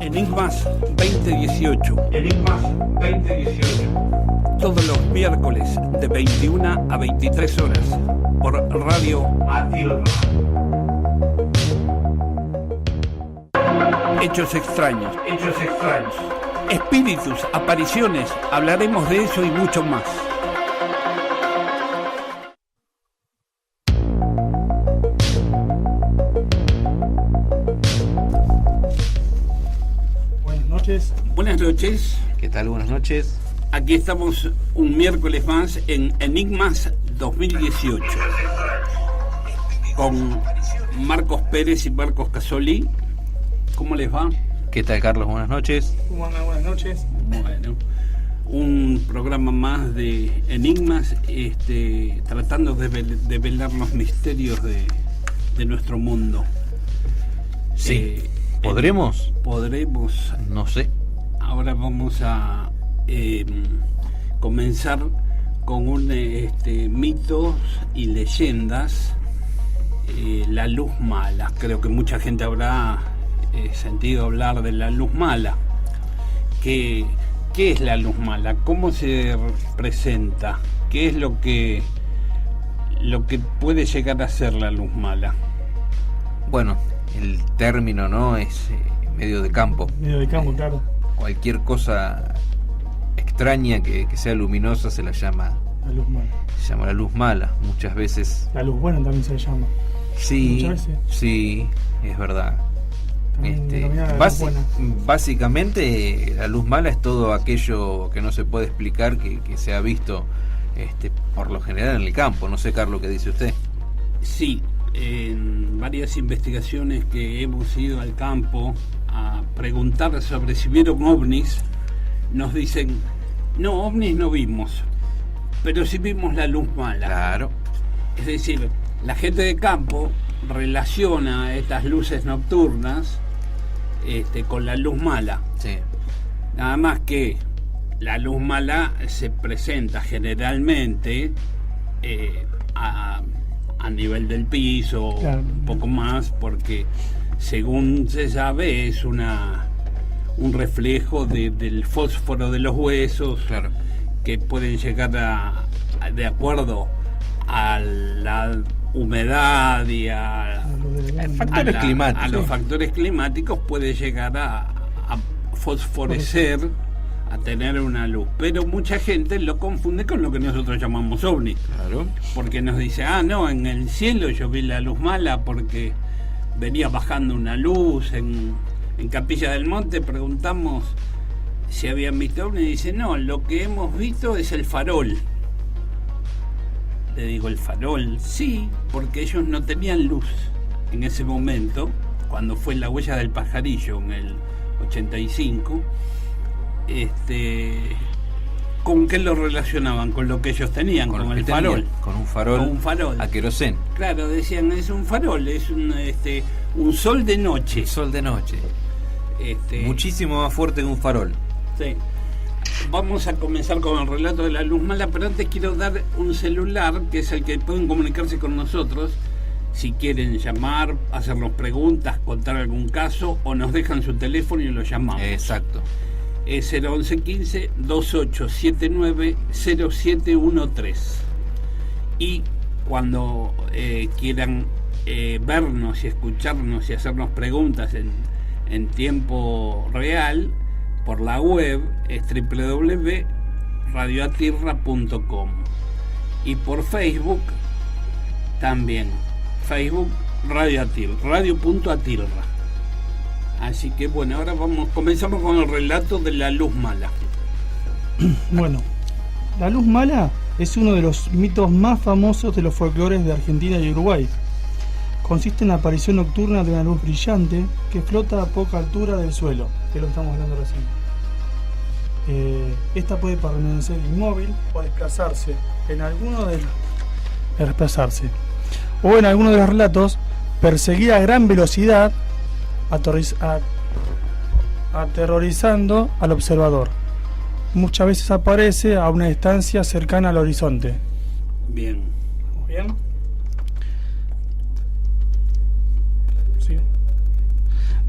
Enigmas 2018. Enigmas 2018. Todos los miércoles de 21 a 23 horas por Radio Atilra. Hechos extraños. Hechos extraños. Espíritus, apariciones, hablaremos de eso y mucho más. Buenas noches. ¿Qué tal? Buenas noches. Aquí estamos un miércoles más en Enigmas 2018 con Marcos Pérez y Marcos Casoli. ¿Cómo les va? ¿Qué tal, Carlos? Buenas noches. ¿Cómo andan? Buenas noches. Bueno, un programa más de Enigmas, tratando de velar los misterios de nuestro mundo. Sí. ¿Podremos? Podremos. No sé. Ahora vamos a comenzar con mitos y leyendas. La luz mala. Creo que mucha gente habrá sentido hablar de la luz mala. ¿Qué es la luz mala? ¿Cómo se presenta? ¿Qué es lo que puede llegar a ser la luz mala? Bueno, el término, ¿no? Es medio de campo. Medio de campo, claro. Cualquier cosa extraña que sea luminosa se la llama la luz mala. Se llama la luz mala. Muchas veces. La luz buena también se le llama. Sí, muchas veces. Sí, es verdad. Buena. Básicamente la luz mala es todo aquello que no se puede explicar, que se ha visto por lo general en el campo. No sé, Carlos, ¿qué dice usted? Sí, en varias investigaciones que hemos ido al campo a preguntar sobre si vieron ovnis, nos dicen, no, ovnis no vimos, pero sí vimos la luz mala. Claro. Es decir, la gente de campo relaciona estas luces nocturnas con la luz mala. Sí. Nada más que la luz mala se presenta generalmente a nivel del piso, claro, un poco más, porque según se sabe es un reflejo del fósforo de los huesos, claro, que pueden llegar de acuerdo a la humedad y a los factores climáticos, puede llegar a fosforecer, a tener una luz. Pero mucha gente lo confunde con lo que nosotros llamamos ovni. Claro. Porque nos dice, no, en el cielo yo vi la luz mala porque venía bajando una luz en Capilla del Monte. Preguntamos si habían visto ovni y dice, no, lo que hemos visto es el farol. Le digo, ¿el farol? Sí, porque ellos no tenían luz en ese momento, cuando fue la huella del pajarillo en el 85. ¿Con qué lo relacionaban? Con lo que ellos tenían, con el farol. Con un farol a querosén. Claro, decían, es un farol, es un sol de noche. Un sol de noche. Muchísimo más fuerte que un farol. Sí. Vamos a comenzar con el relato de la luz mala, pero antes quiero dar un celular, que es el que pueden comunicarse con nosotros, si quieren llamar, hacernos preguntas, contar algún caso, o nos dejan su teléfono y lo llamamos. Exacto. Es 011-15 2879 0713. Y cuando quieran vernos y escucharnos y hacernos preguntas en tiempo real, por la web es www.radioatirra.com. Y por Facebook también, Facebook radio.atirra. Así que bueno, ahora comenzamos con el relato de la luz mala. Bueno, la luz mala es uno de los mitos más famosos de los folclores de Argentina y Uruguay. Consiste en la aparición nocturna de una luz brillante que flota a poca altura del suelo, que lo estamos hablando recién. Esta puede permanecer inmóvil o desplazarse. En alguno de los relatos, perseguir a gran velocidad, aterrorizando al observador. Muchas veces aparece a una distancia cercana al horizonte. Bien. ¿Bien? Sí.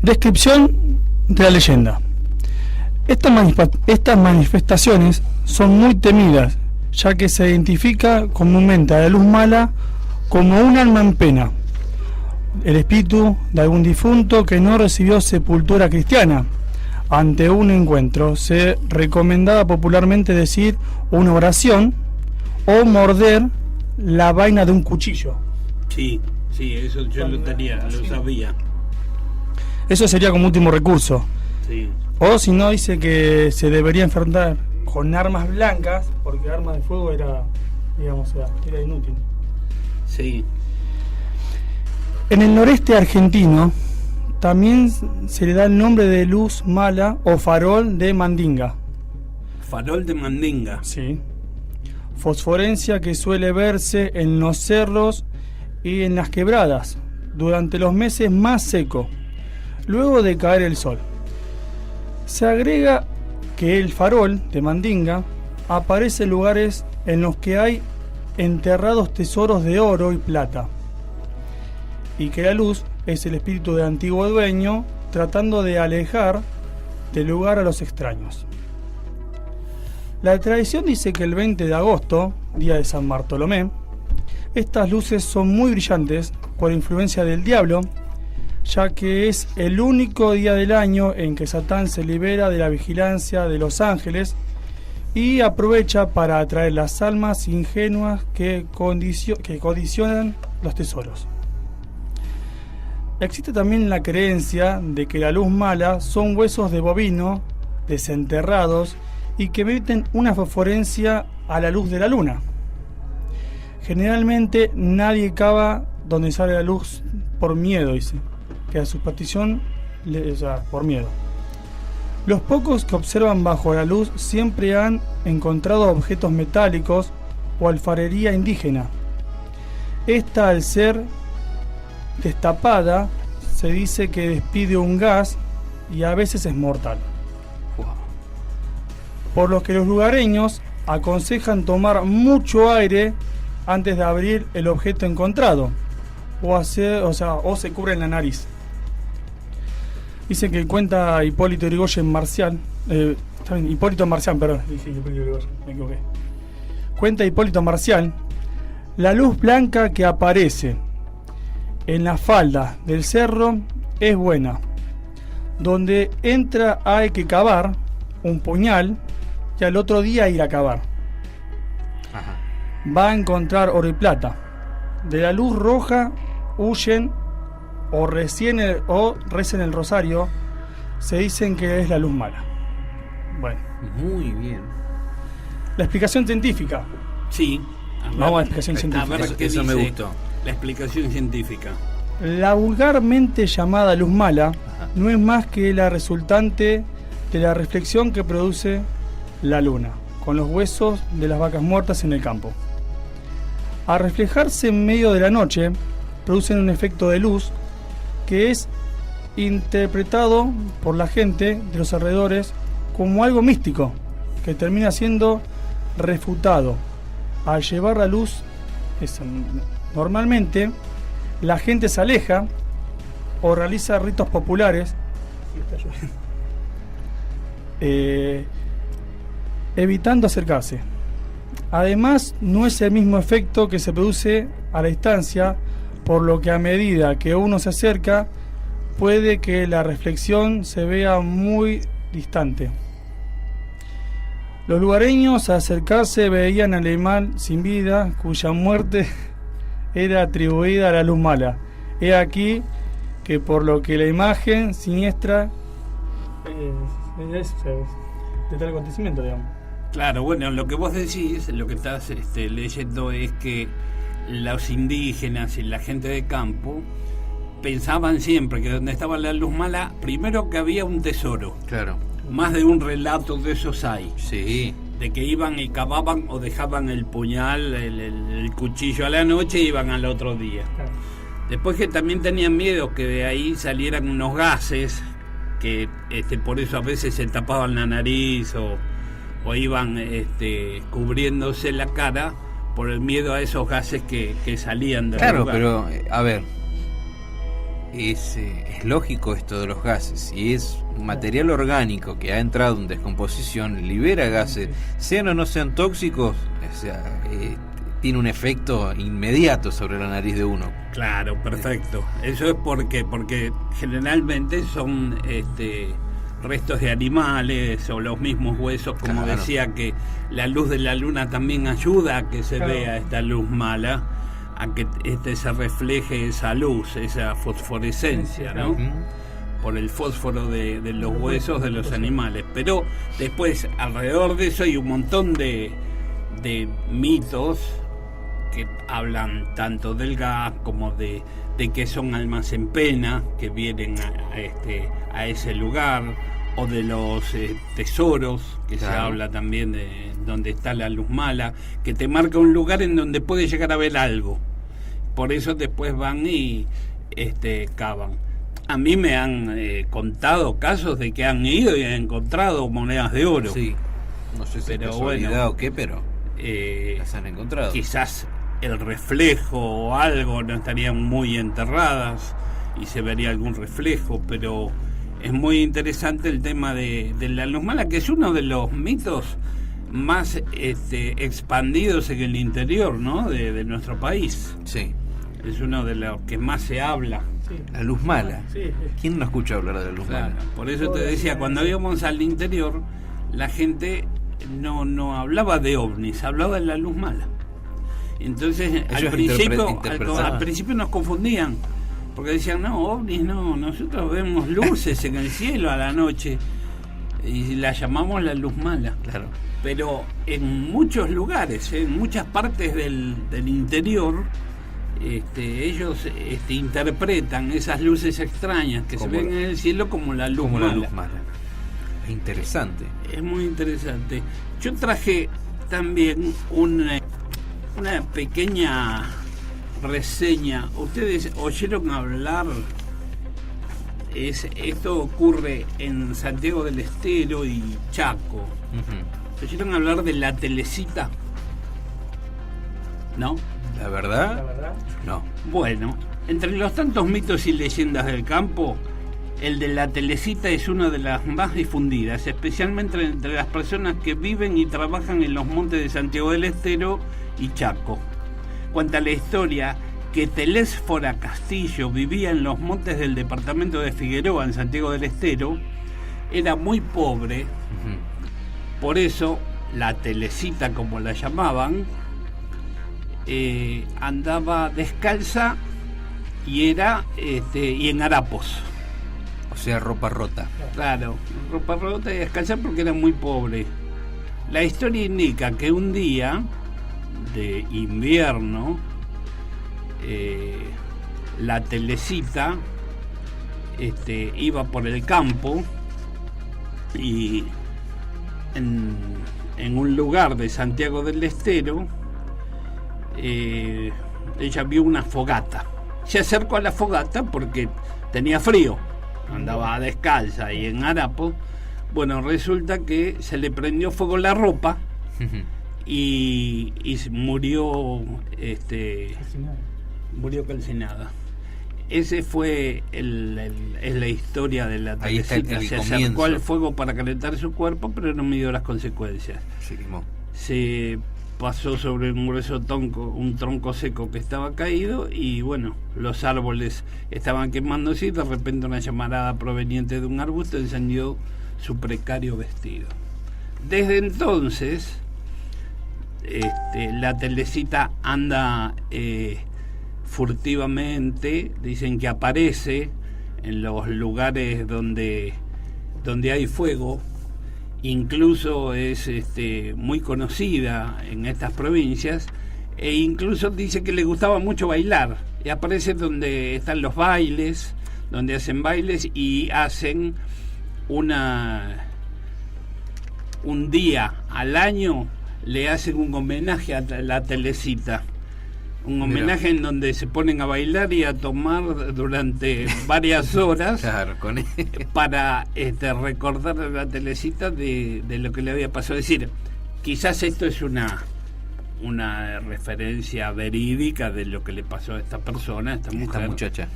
Descripción de la leyenda. Estas manifestaciones son muy temidas, ya que se identifica comúnmente a la luz mala como un alma en pena, el espíritu de algún difunto que no recibió sepultura cristiana. Ante un encuentro se recomendaba popularmente decir una oración o morder la vaina de un cuchillo. Sí, eso yo lo sabía. Eso sería como último recurso. Sí. O si no, dice que se debería enfrentar con armas blancas, porque armas de fuego era inútil. Sí. En el noreste argentino también se le da el nombre de luz mala o farol de Mandinga. Farol de Mandinga. Sí. Fosforencia que suele verse en los cerros y en las quebradas durante los meses más secos, luego de caer el sol. Se agrega que el farol de Mandinga aparece en lugares en los que hay enterrados tesoros de oro y plata, y que la luz es el espíritu del antiguo dueño tratando de alejar del lugar a los extraños. La tradición dice que el 20 de agosto, día de San Bartolomé, estas luces son muy brillantes por influencia del diablo, ya que es el único día del año en que Satán se libera de la vigilancia de los ángeles y aprovecha para atraer las almas ingenuas que codicionan los tesoros. Existe también la creencia de que la luz mala son huesos de bovino desenterrados y que emiten una fosforencia a la luz de la luna. Generalmente nadie cava donde sale la luz por miedo, dice, que a superstición, por miedo. Los pocos que observan bajo la luz siempre han encontrado objetos metálicos o alfarería indígena. Esta, al ser destapada, se dice que despide un gas y a veces es mortal. Por lo que los lugareños aconsejan tomar mucho aire antes de abrir el objeto encontrado, o se cubren la nariz. Dicen que cuenta Hipólito Yrigoyen Marcial, Hipólito Marcial, perdón, dije Hipólito Yrigoyen, me equivoqué. Cuenta Hipólito Marcial, la luz blanca que aparece en la falda del cerro es buena. Donde entra hay que cavar un puñal y al otro día ir a cavar. Ajá. Va a encontrar oro y plata. De la luz roja huyen o recen el rosario. Se dicen que es la luz mala. Bueno. Muy bien. La explicación científica. Sí. Vamos a la explicación científica. A ver qué eso dice me gustó. La explicación científica. La vulgarmente llamada luz mala no es más que la resultante de la reflexión que produce la luna con los huesos de las vacas muertas en el campo. Al reflejarse en medio de la noche, producen un efecto de luz que es interpretado por la gente de los alrededores como algo místico, que termina siendo refutado. Al llevar la luz, normalmente la gente se aleja o realiza ritos populares evitando acercarse. Además, no es el mismo efecto que se produce a la distancia, por lo que a medida que uno se acerca, puede que la reflexión se vea muy distante. Los lugareños al acercarse veían al animal sin vida, cuya muerte era atribuida a la luz mala. He aquí que por lo que la imagen siniestra es de tal acontecimiento, digamos. Claro, bueno, lo que vos decís, lo que estás leyendo es que los indígenas y la gente de campo pensaban siempre que donde estaba la luz mala, primero que había un tesoro. Claro. Más de un relato de esos hay. Sí. De que iban y cavaban o dejaban el puñal, el cuchillo a la noche y iban al otro día. Claro. Después que también tenían miedo que de ahí salieran unos gases que por eso a veces se tapaban la nariz o iban cubriéndose la cara por el miedo a esos gases que salían de Claro, lugar. pero a ver, es lógico esto de los gases. Si es un material orgánico que ha entrado en descomposición, libera gases, sean o no sean tóxicos, o sea, tiene un efecto inmediato sobre la nariz de uno. Claro, perfecto. Eso es porque generalmente son restos de animales o los mismos huesos, como claro. Decía que la luz de la luna también ayuda a que se vea esta luz mala, a que se refleje esa luz, esa fosforescencia, ¿no? Uh-huh. Por el fósforo de los huesos de los animales. Pero después, alrededor de eso hay un montón de mitos que hablan tanto del gas como de que son almas en pena que vienen a ese lugar, o de los tesoros, que claro. Se habla también de donde está la luz mala, que te marca un lugar en donde puedes llegar a ver algo. Por eso después van y cavan. A mí me han contado casos de que han ido y han encontrado monedas de oro. Sí, no sé si es casualidad o qué, pero las han encontrado. Quizás el reflejo o algo no estarían muy enterradas y se vería algún reflejo, pero es muy interesante el tema de la luz mala, que es uno de los mitos más expandidos en el interior, ¿no? de nuestro país. Sí. Es uno de los que más se habla. Sí. La luz mala. Sí. ¿Quién no escucha hablar de la luz mala? Por eso te decía, cuando íbamos al interior, la gente no hablaba de ovnis, hablaba de la luz mala. Entonces, al principio nos confundían, porque decían, no, ovnis no, nosotros vemos luces en el cielo a la noche y la llamamos la luz mala. Claro. Pero en muchos lugares, en muchas partes del interior, ellos interpretan esas luces extrañas que se ven en el cielo como la luz mala. La luz mala. Es interesante. Es muy interesante. Yo traje también una pequeña reseña. Ustedes oyeron hablar, esto ocurre en Santiago del Estero y Chaco. Uh-huh. ¿Oyeron hablar de la Telecita? ¿No? ¿La verdad? No. Bueno, entre los tantos mitos y leyendas del campo, el de la Telecita es una de las más difundidas, especialmente entre las personas que viven y trabajan en los montes de Santiago del Estero y Chaco. Cuenta la historia que Telésfora Castillo vivía en los montes del departamento de Figueroa, en Santiago del Estero. Era muy pobre, uh-huh. Por eso la Telecita, como la llamaban, andaba descalza y en harapos. O sea, ropa rota. Claro, ropa rota y descalza porque era muy pobre. La historia indica que un día de invierno, la Telecita iba por el campo y en un lugar de Santiago del Estero, ella vio una fogata. Se acercó a la fogata porque tenía frío, andaba descalza y en harapo. Bueno, resulta que se le prendió fuego la ropa y murió calcinada. Ese fue es la historia de la Telecita. Se acercó al fuego para calentar su cuerpo, pero no midió las consecuencias. Se quemó. Se pasó sobre un grueso un tronco seco que estaba caído y bueno, los árboles estaban quemándose y de repente una llamarada proveniente de un arbusto encendió su precario vestido. Desde entonces la Telecita anda furtivamente, dicen que aparece en los lugares donde hay fuego. Incluso es muy conocida en estas provincias, e incluso dice que le gustaba mucho bailar, y aparece donde están los bailes, donde hacen bailes y hacen un día al año le hacen un homenaje a la Telecita. Un homenaje en donde se ponen a bailar y a tomar durante varias horas. Claro, para recordar a la Telecita de lo que le había pasado. Es decir, quizás esto es una referencia verídica de lo que le pasó a esta persona, a esta mujer. Esta muchacha.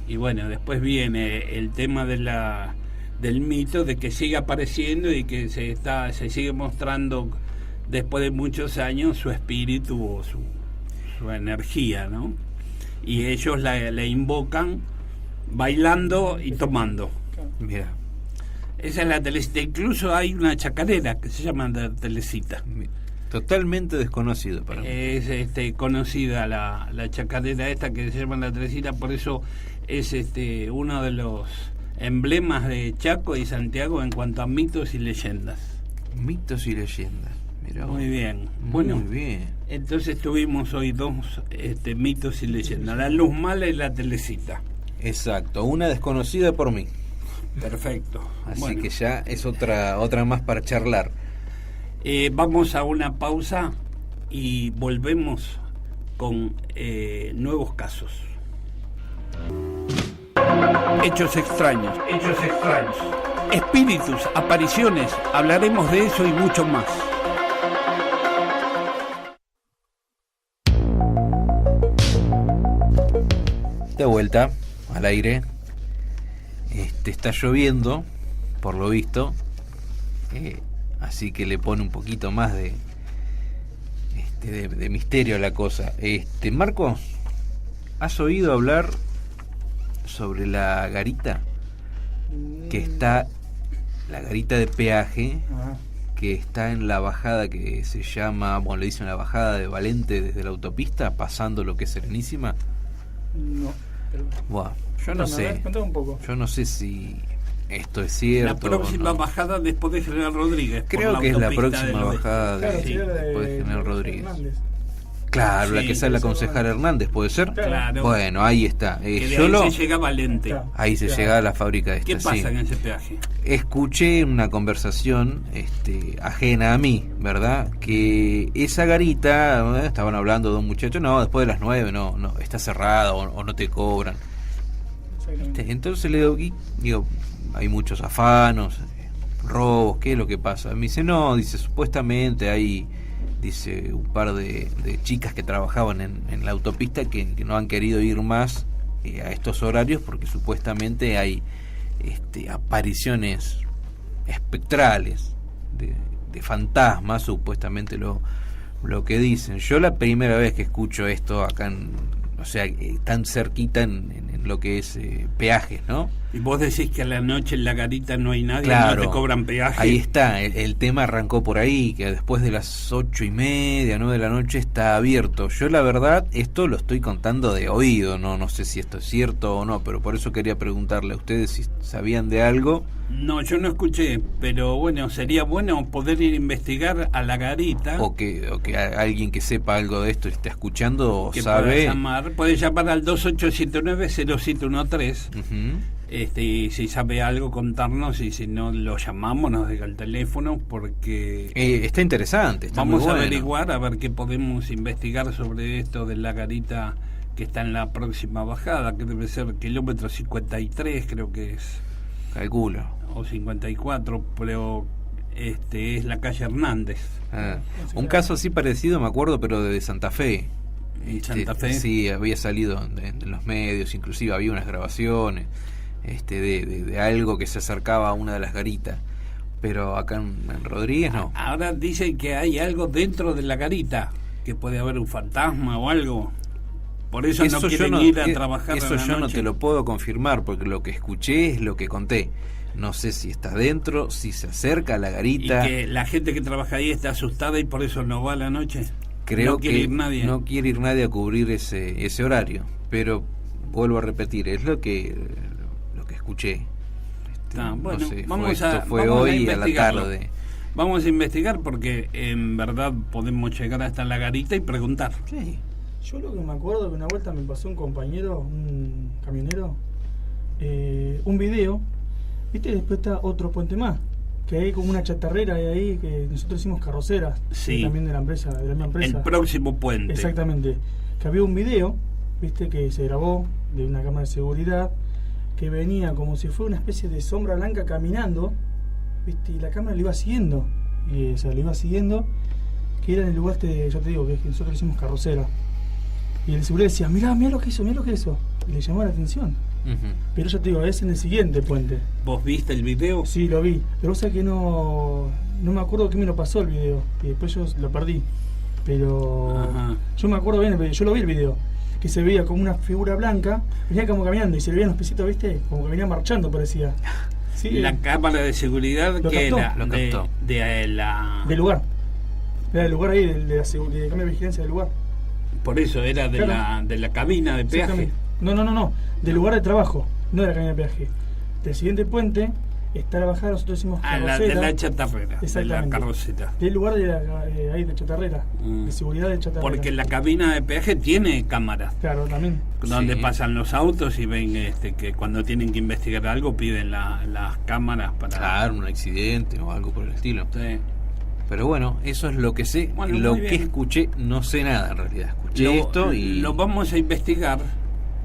Y bueno, después viene el tema del mito de que sigue apareciendo y que se sigue mostrando después de muchos años su espíritu o su energía, ¿no? Y ellos la invocan bailando y tomando. Mira. Esa es la Telecita. Incluso hay una chacarera que se llama la Telecita. Totalmente desconocido para mí. Es conocida la chacarera esta que se llama la Telecita, por eso es uno de los emblemas de Chaco y Santiago en cuanto a mitos y leyendas. Mitos y leyendas. Mirá. Muy bien. Bueno, muy bien. Entonces tuvimos hoy dos mitos y leyendas, la Luz Mala y la Telecita. Exacto, una desconocida por mí. Perfecto. Así bueno, que ya es otra más para charlar. Vamos a una pausa y volvemos con nuevos casos. Hechos extraños. Espíritus, apariciones, hablaremos de eso y mucho más. De vuelta al aire. Está lloviendo, por lo visto, así que le pone un poquito más de misterio a la cosa. Marcos, ¿has oído hablar sobre la garita que está, la garita de peaje que está en la bajada que se llama, bueno, le dicen la bajada de Valente desde la autopista, pasando lo que es Serenísima? No. Bueno, yo no sé. Contame un poco. Yo no sé si esto es cierto. La próxima o no. bajada después de General Rodríguez. Creo que es la próxima bajada después de General Rodríguez. Hernández. Claro, Sí, la que sale la concejal Hernández, ¿puede ser? Claro. Bueno, ahí está. Que de ahí se llega a Valente. Claro. Ahí se llega a la fábrica esta. ¿Qué pasa sí. en ese peaje? Escuché una conversación ajena a mí, ¿verdad? Que esa garita, estaban hablando de un muchacho, no, después de las 9, no, está cerrada o no te cobran. Entonces le digo, hay muchos afanos, robos, ¿qué es lo que pasa? Me dice, no, dice, supuestamente hay, dice, un par de chicas que trabajaban en la autopista que no han querido ir más a estos horarios porque supuestamente hay apariciones espectrales de fantasmas, supuestamente lo que dicen. Yo la primera vez que escucho esto acá o sea, tan cerquita en lo que es peajes, ¿no? Y vos decís que a la noche en la garita no hay nadie, claro, no te cobran peaje. Ahí está, el tema arrancó por ahí, que después de las 8:30, 9 de la noche está abierto. Yo la verdad, esto lo estoy contando de oído, no sé si esto es cierto o no, pero por eso quería preguntarle a ustedes si sabían de algo. No, yo no escuché, pero bueno, sería bueno poder ir a investigar a la garita. O que alguien que sepa algo de esto esté escuchando o que sabe. Puede llamar al 2879-0713. Uh-huh. Y si sabe algo contarnos, y si no lo llamamos nos deja el teléfono porque está interesante, está vamos muy bueno. a averiguar a ver qué podemos investigar sobre esto de la garita que está en la próxima bajada, que debe ser kilómetro 53, creo que es, calculo, o 54, pero es la calle Hernández. Un caso así parecido me acuerdo, pero de Santa Fe. Santa Fe. Sí, había salido en los medios, inclusive había unas grabaciones de algo que se acercaba a una de las garitas, pero acá en Rodríguez no. Ahora dicen que hay algo dentro de la garita, que puede haber un fantasma o algo, por eso no quieren ir a trabajar. Eso yo no te lo puedo confirmar, porque lo que escuché es lo que conté. No sé si está dentro, si se acerca a la garita. Y que la gente que trabaja ahí está asustada y por eso no va a la noche. Creo no quiere que ir nadie. No quiere ir nadie a cubrir ese horario, pero vuelvo a repetir, es lo que escuché. Bueno, no sé, vamos fue a hoy a la investigarlo. tarde. Vamos a investigar porque en verdad podemos llegar hasta la garita y preguntar. Sí. Yo lo que me acuerdo que una vuelta me pasó un compañero, un camionero, un video, ¿viste? Después está otro puente más, que hay como una chatarrera ahí que nosotros hicimos carroceras, sí, también de la misma empresa. El próximo puente. Exactamente. Que había un video, ¿viste? Que se grabó de una cámara de seguridad, que venía como si fuera una especie de sombra blanca caminando, ¿viste? Y la cámara le iba siguiendo, le iba siguiendo, que era en el lugar yo te digo, que nosotros hicimos carrocera. Y el seguridad decía, mirá lo que hizo, y le llamó la atención. Pero yo te digo, es en el siguiente puente. ¿Vos viste el video? Sí, lo vi. Pero vos sabés que no me acuerdo qué me lo pasó el video. Y después yo lo perdí. Pero yo me acuerdo bien, yo lo vi el video. Que se veía como una figura blanca, venía como caminando y se le veían los pesitos, ¿viste? Como que venía marchando, parecía. Sí, la cámara de seguridad que era del lugar. Era del lugar ahí, de cámara de vigilancia del lugar. Por eso era de la cabina de peaje. No. Del lugar de trabajo, no de la cabina de peaje. Del siguiente puente está la bajada, nosotros decimos carrocera. De la chatarrera, de la carrocera. Del lugar ahí de chatarrera, de seguridad de chatarrera. Porque la cabina de peaje tiene cámaras. Claro, también. Donde pasan los autos y ven que cuando tienen que investigar algo piden las cámaras para... Claro, un accidente o algo por el estilo. Sí. Pero bueno, eso es lo que sé. Bueno, lo que escuché, no sé nada en realidad. Escuché esto y... Lo vamos a investigar.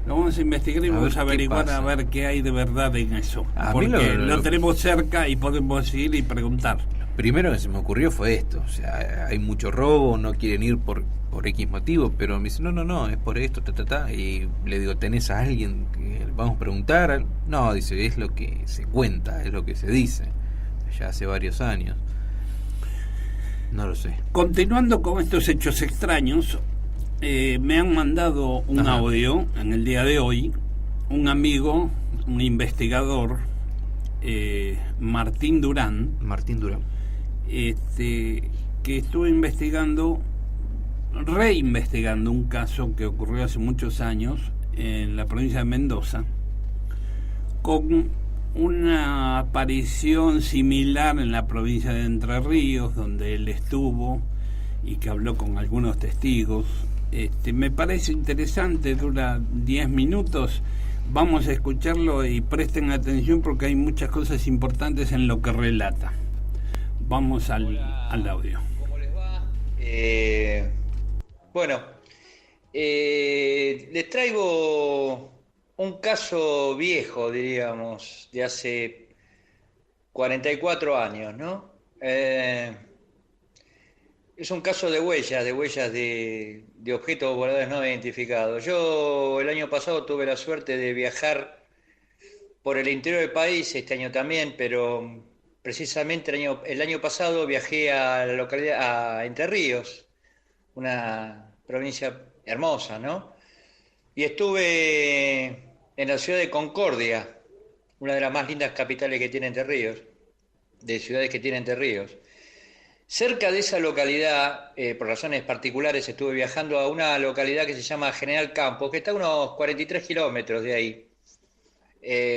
Lo vamos a investigar y vamos a averiguar a ver qué hay de verdad en eso. Porque lo tenemos cerca y podemos ir y preguntar. Lo primero que se me ocurrió fue esto. O sea, hay mucho robo, no quieren ir por X motivo, pero me dice, no, es por esto, Y le digo, ¿tenés a alguien que vamos a preguntar? No, dice, es lo que se cuenta, es lo que se dice. Ya hace varios años. No lo sé. Continuando con estos hechos extraños, me han mandado un audio en el día de hoy, un amigo, un investigador, Martín Durán, que estuvo reinvestigando un caso que ocurrió hace muchos años en la provincia de Mendoza, con una aparición similar en la provincia de Entre Ríos, donde él estuvo y que habló con algunos testigos. Me parece interesante, dura 10 minutos. Vamos a escucharlo y presten atención porque hay muchas cosas importantes en lo que relata. Vamos al audio. ¿Cómo les va? Les traigo un caso viejo, diríamos, de hace 44 años, ¿no? Es un caso de huellas de objetos voladores no identificados. Yo el año pasado tuve la suerte de viajar por el interior del país, este año también, pero precisamente el año pasado viajé a la localidad, a Entre Ríos, una provincia hermosa, ¿no? Y estuve en la ciudad de Concordia, una de las más lindas capitales que tiene Entre Ríos, de ciudades que tiene Entre Ríos. Cerca de esa localidad, por razones particulares, estuve viajando a una localidad que se llama General Campos, que está a unos 43 kilómetros de ahí.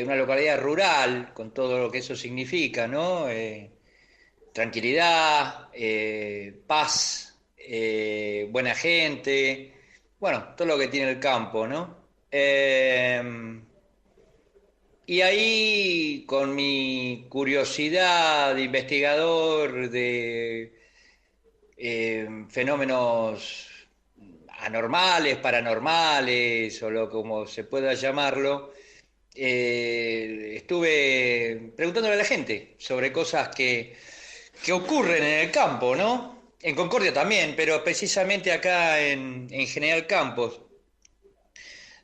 Una localidad rural, con todo lo que eso significa, ¿no? Tranquilidad, paz, buena gente, bueno, todo lo que tiene el campo, ¿no? Y ahí, con mi curiosidad de investigador de fenómenos anormales, paranormales, o como se pueda llamarlo, estuve preguntándole a la gente sobre cosas que ocurren en el campo, ¿no? En Concordia también, pero precisamente acá en General Campos.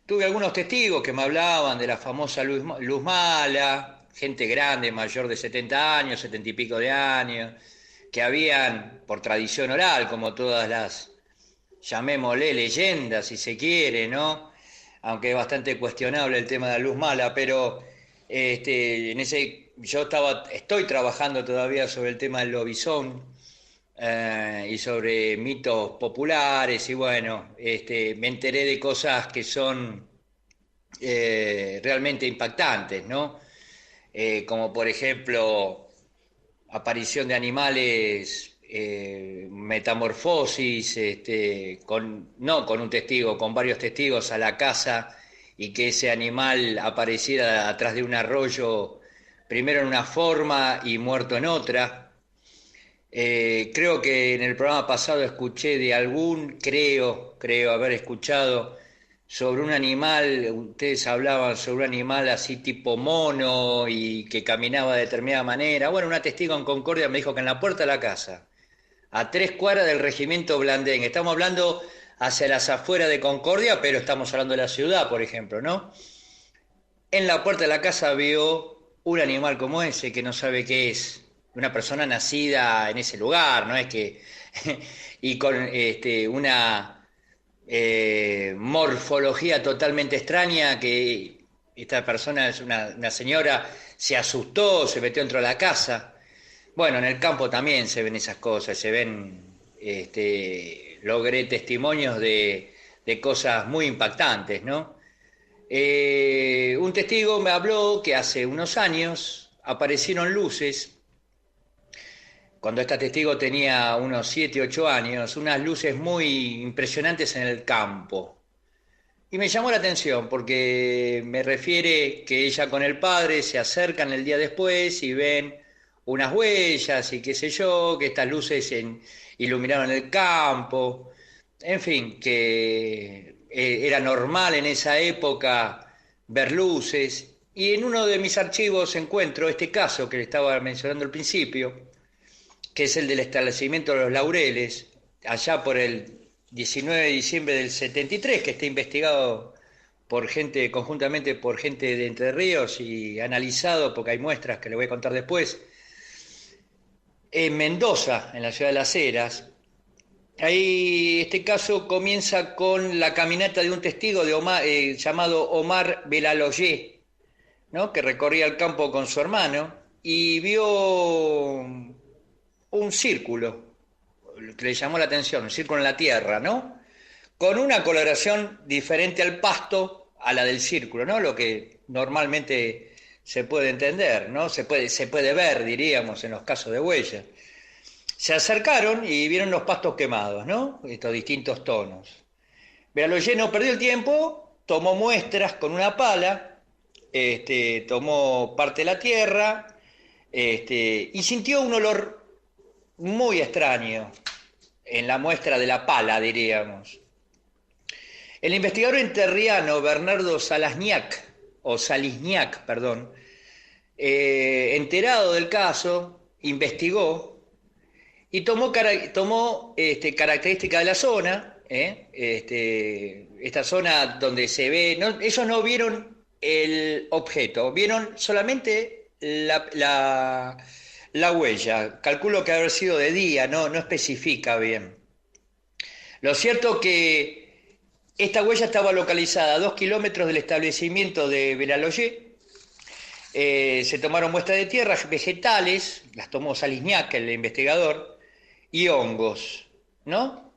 Tuve algunos testigos que me hablaban de la famosa luz mala, gente grande, mayor de 70 años, 70 y pico de años, que habían, por tradición oral, como todas las, llamémosle, leyendas, si se quiere, ¿no? Aunque es bastante cuestionable el tema de la luz mala, pero estoy trabajando todavía sobre el tema del lobizón, y sobre mitos populares, y bueno, me enteré de cosas que son realmente impactantes, ¿no? Como por ejemplo, aparición de animales, metamorfosis, no con un testigo, con varios testigos a la casa, y que ese animal apareciera atrás de un arroyo, primero en una forma y muerto en otra. Creo que en el programa pasado escuché de creo haber escuchado sobre un animal, ustedes hablaban sobre un animal así tipo mono y que caminaba de determinada manera. Bueno, una testigo en Concordia me dijo que en la puerta de la casa, a 3 cuadras del regimiento Blandén, estamos hablando hacia las afueras de Concordia, pero estamos hablando de la ciudad, por ejemplo, ¿no? en la puerta de la casa vio un animal como ese que no sabe qué es, una persona nacida en ese lugar, no es que y con una morfología totalmente extraña, que esta persona es una señora, se asustó, se metió dentro de la casa. Bueno, en el campo también se ven esas cosas, se ven, logré testimonios de cosas muy impactantes, ¿no? Un testigo me habló que hace unos años aparecieron luces, cuando este testigo tenía unos 7, 8 años, unas luces muy impresionantes en el campo. Y me llamó la atención porque me refiere que ella con el padre se acercan el día después y ven unas huellas y qué sé yo, que estas luces iluminaron el campo. En fin, que era normal en esa época ver luces. Y en uno de mis archivos encuentro este caso que le estaba mencionando al principio, que es el del establecimiento de los Laureles, allá por el 19 de diciembre del 73, que está investigado por gente, conjuntamente por gente de Entre Ríos y analizado, porque hay muestras que le voy a contar después, en Mendoza, en la ciudad de Las Heras. Ahí este caso comienza con la caminata de un testigo de llamado Omar Belaloyé, ¿no? Que recorría el campo con su hermano y vio un círculo que le llamó la atención, un círculo en la tierra, ¿no? Con una coloración diferente al pasto a la del círculo, ¿no? Lo que normalmente se puede entender, ¿no? Se puede ver, diríamos, en los casos de huellas. Se acercaron y vieron los pastos quemados, ¿no? Estos distintos tonos. Belaloyé no perdió el tiempo, tomó muestras con una pala, tomó parte de la tierra, y sintió un olor muy extraño en la muestra de la pala, diríamos. El investigador enterriano Bernardo Salisniak, enterado del caso, investigó y tomó característica de la zona, esta zona donde se ve, ellos no vieron el objeto, vieron solamente la huella. Calculo que haber sido de día, no especifica bien. Lo cierto que esta huella estaba localizada a 2 kilómetros del establecimiento de Belaloyé. Se tomaron muestras de tierras, vegetales, las tomó Salisniak, el investigador, y hongos, ¿no?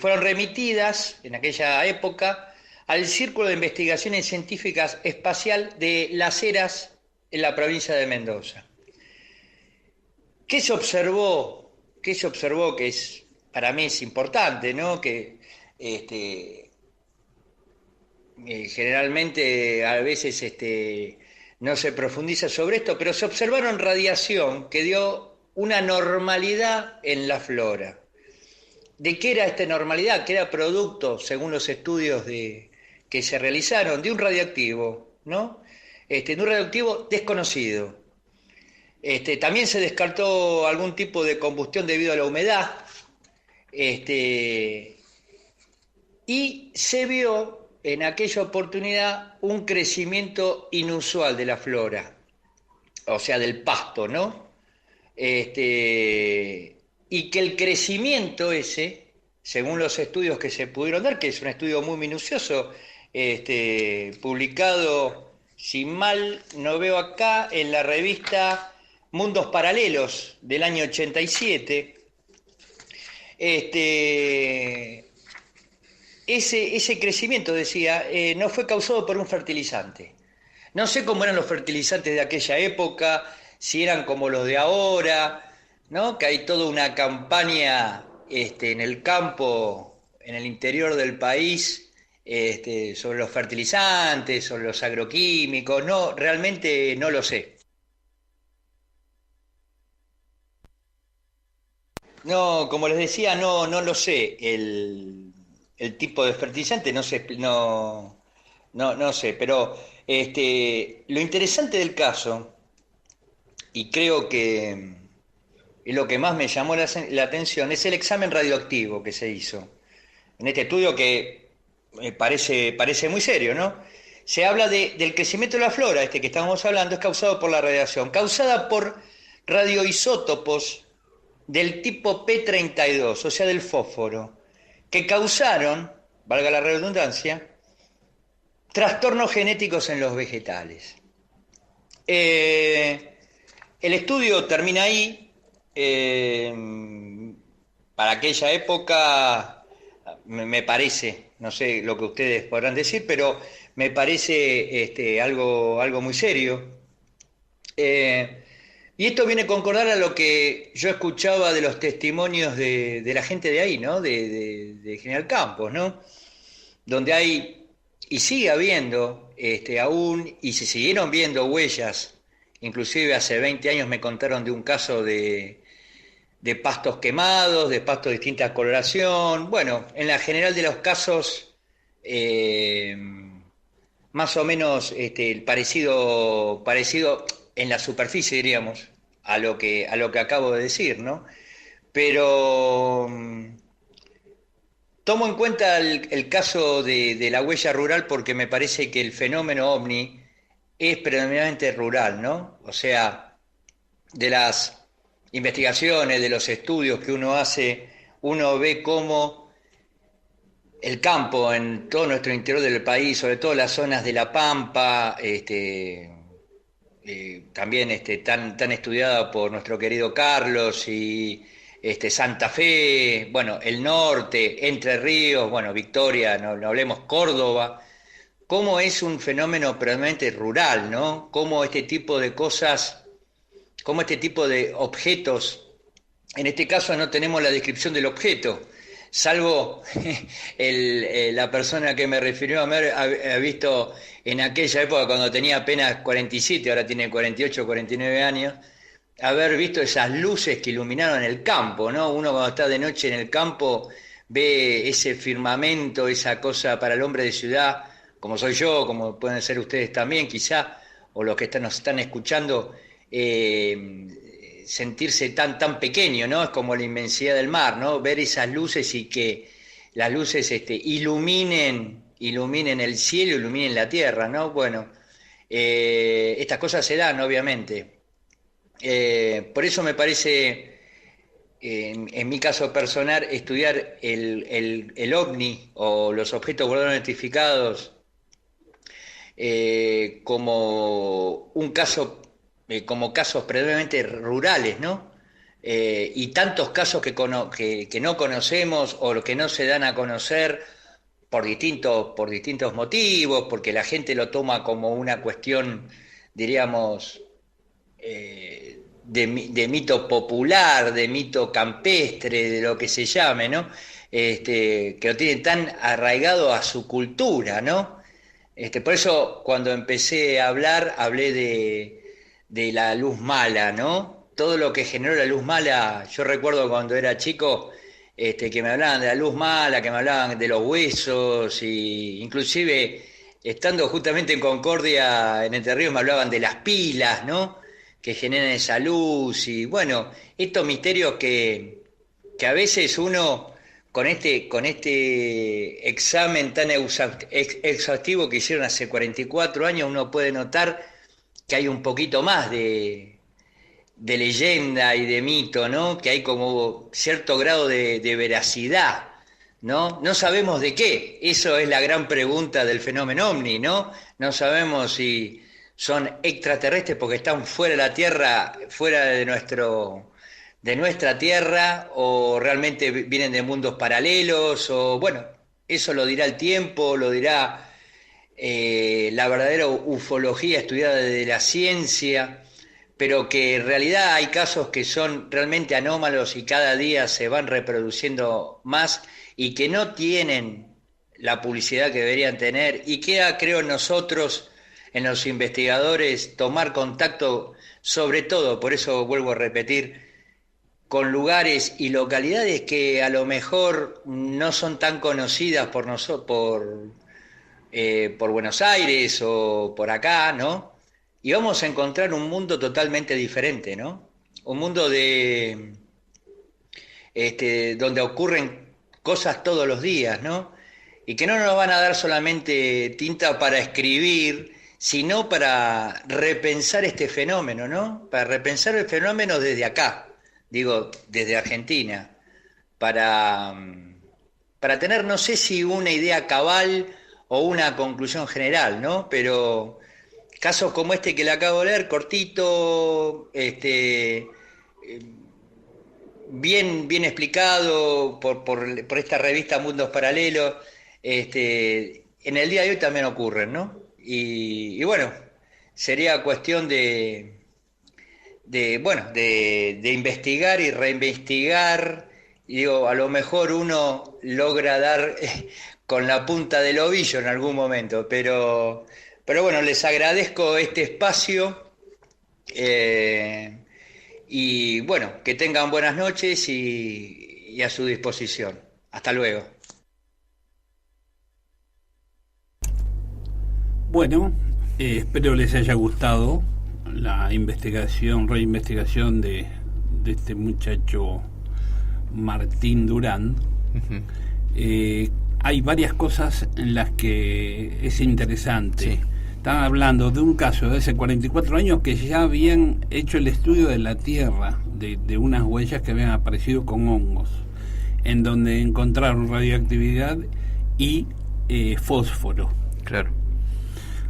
Fueron remitidas en aquella época al Círculo de Investigaciones Científicas Espacial de Las Heras, en la provincia de Mendoza. ¿Qué se observó? Que para mí es importante, ¿no? Que generalmente a veces no se profundiza sobre esto, pero se observaron radiación que dio una normalidad en la flora. ¿De qué era esta normalidad? Que era producto, según los estudios que se realizaron, de un radioactivo, ¿no? De un radioactivo desconocido. También se descartó algún tipo de combustión debido a la humedad, y se vio en aquella oportunidad un crecimiento inusual de la flora, o sea, del pasto, ¿no? Y que el crecimiento ese, según los estudios que se pudieron dar, que es un estudio muy minucioso, publicado, si mal no veo acá, en la revista Mundos Paralelos del año 87, ese crecimiento, decía, no fue causado por un fertilizante. No sé cómo eran los fertilizantes de aquella época, si eran como los de ahora, ¿no? Que hay toda una campaña en el campo, en el interior del país, sobre los fertilizantes, sobre los agroquímicos. No, realmente no lo sé. No, como les decía, no lo sé. El tipo de fertilizante no sé, no sé, pero lo interesante del caso, y creo que lo que más me llamó la atención, es el examen radioactivo que se hizo en este estudio, que parece muy serio, ¿no? se habla del crecimiento de la flora, este que estamos hablando, es causado por la radiación, causada por radioisótopos del tipo P32, o sea, del fósforo, que causaron, valga la redundancia, trastornos genéticos en los vegetales. El estudio termina ahí. Para aquella época, me parece, no sé lo que ustedes podrán decir, pero me parece algo muy serio. Y esto viene a concordar a lo que yo escuchaba de los testimonios de la gente de ahí, ¿no? De General Campos, ¿no? Donde hay, y sigue habiendo, aún, y se siguieron viendo huellas. Inclusive hace 20 años me contaron de un caso de pastos quemados, de pastos de distinta coloración. Bueno, en la general de los casos, más o menos parecido en la superficie, diríamos, a lo que acabo de decir, ¿no? Pero tomo en cuenta el caso de la huella rural porque me parece que el fenómeno ovni es predominantemente rural, ¿no? O sea, de las investigaciones, de los estudios que uno hace, uno ve cómo el campo en todo nuestro interior del país, sobre todo las zonas de La Pampa, también tan estudiada por nuestro querido Carlos, y Santa Fe, bueno, el norte, Entre Ríos, bueno, Victoria, no hablemos Córdoba, cómo es un fenómeno predominantemente rural, ¿no? Cómo este tipo de cosas, cómo este tipo de objetos, en este caso no tenemos la descripción del objeto, salvo la persona que me refirió a haber visto en aquella época cuando tenía apenas 47, ahora tiene 48, 49 años, haber visto esas luces que iluminaron el campo, ¿no? Uno cuando está de noche en el campo ve ese firmamento, esa cosa para el hombre de ciudad, como soy yo, como pueden ser ustedes también quizá, o los que nos están escuchando, sentirse tan pequeño, ¿no? Es como la inmensidad del mar, ¿no? Ver esas luces y que las luces iluminen el cielo, iluminen la tierra, ¿no? Bueno, estas cosas se dan, obviamente. Por eso me parece, en mi caso personal, estudiar el ovni o los objetos voladores no identificados como un caso, como casos previamente rurales, ¿no? Y tantos casos que no conocemos o que no se dan a conocer por distintos motivos, porque la gente lo toma como una cuestión, diríamos, de mito popular, de mito campestre, de lo que se llame, ¿no? Que lo tienen tan arraigado a su cultura, ¿no? Por eso cuando empecé a hablar, hablé de la luz mala, ¿no? Todo lo que generó la luz mala, yo recuerdo cuando era chico, que me hablaban de la luz mala, que me hablaban de los huesos, y inclusive estando justamente en Concordia, en Entre Ríos, me hablaban de las pilas, ¿no? Que generan esa luz, y bueno, estos misterios que a veces uno, con este examen tan exhaustivo que hicieron hace 44 años, uno puede notar que hay un poquito más de leyenda y de mito, ¿no? Que hay como cierto grado de veracidad, ¿no? No sabemos de qué, eso es la gran pregunta del fenómeno ovni, ¿no? No sabemos si son extraterrestres porque están fuera de la Tierra, fuera de nuestra Tierra, o realmente vienen de mundos paralelos, o bueno, eso lo dirá el tiempo, lo dirá la verdadera ufología estudiada desde la ciencia, pero que en realidad hay casos que son realmente anómalos y cada día se van reproduciendo más y que no tienen la publicidad que deberían tener, y queda, creo, en nosotros, en los investigadores, tomar contacto, sobre todo, por eso vuelvo a repetir, con lugares y localidades que a lo mejor no son tan conocidas por Buenos Aires o por acá, ¿no? Y vamos a encontrar un mundo totalmente diferente, ¿no? Un mundo donde ocurren cosas todos los días, ¿no? y que no nos van a dar solamente tinta para escribir, sino para repensar este fenómeno, ¿no? Para repensar el fenómeno desde acá, digo, desde Argentina, para tener, no sé si una idea cabal o una conclusión general, ¿no? Pero casos como este que le acabo de leer, cortito, bien explicado por esta revista Mundos Paralelos, en el día de hoy también ocurren, ¿no? Y bueno, sería cuestión de investigar y reinvestigar. Y digo, a lo mejor uno logra dar con la punta del ovillo en algún momento, pero bueno, les agradezco este espacio y bueno, que tengan buenas noches y a su disposición. Hasta luego. Bueno, espero les haya gustado la reinvestigación de este muchacho Martín Durán. Uh-huh. Hay varias cosas en las que es interesante. Sí. Están hablando de un caso de hace 44 años que ya habían hecho el estudio de la Tierra, de unas huellas que habían aparecido con hongos, en donde encontraron radioactividad y fósforo. Claro.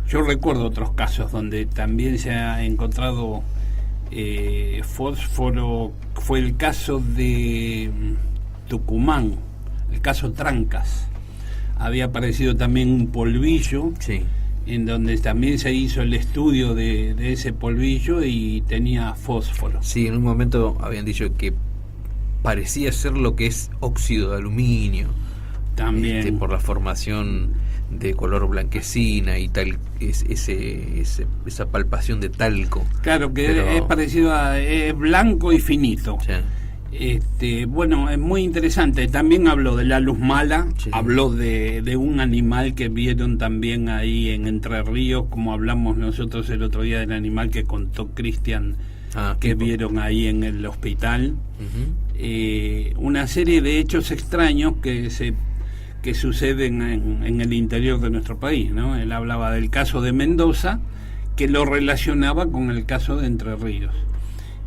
Yo recuerdo otros casos donde también se ha encontrado fósforo. Fue el caso de Tucumán, el caso Trancas. Había aparecido también un polvillo, Sí. en donde también se hizo el estudio de ese polvillo y tenía fósforo. Sí, en un momento habían dicho que parecía ser lo que es óxido de aluminio. También. Por la formación de color blanquecina y tal, esa palpación de talco. Claro, que es parecido a blanco y finito. Sí. Bueno, es muy interesante. También habló de la luz mala, Sí. habló de un animal que vieron también ahí en Entre Ríos, como hablamos nosotros el otro día del animal que contó Cristian, que vieron ahí en el hospital. Uh-huh. Una serie de hechos extraños que suceden en el interior de nuestro país, ¿no? Él hablaba del caso de Mendoza, que lo relacionaba con el caso de Entre Ríos.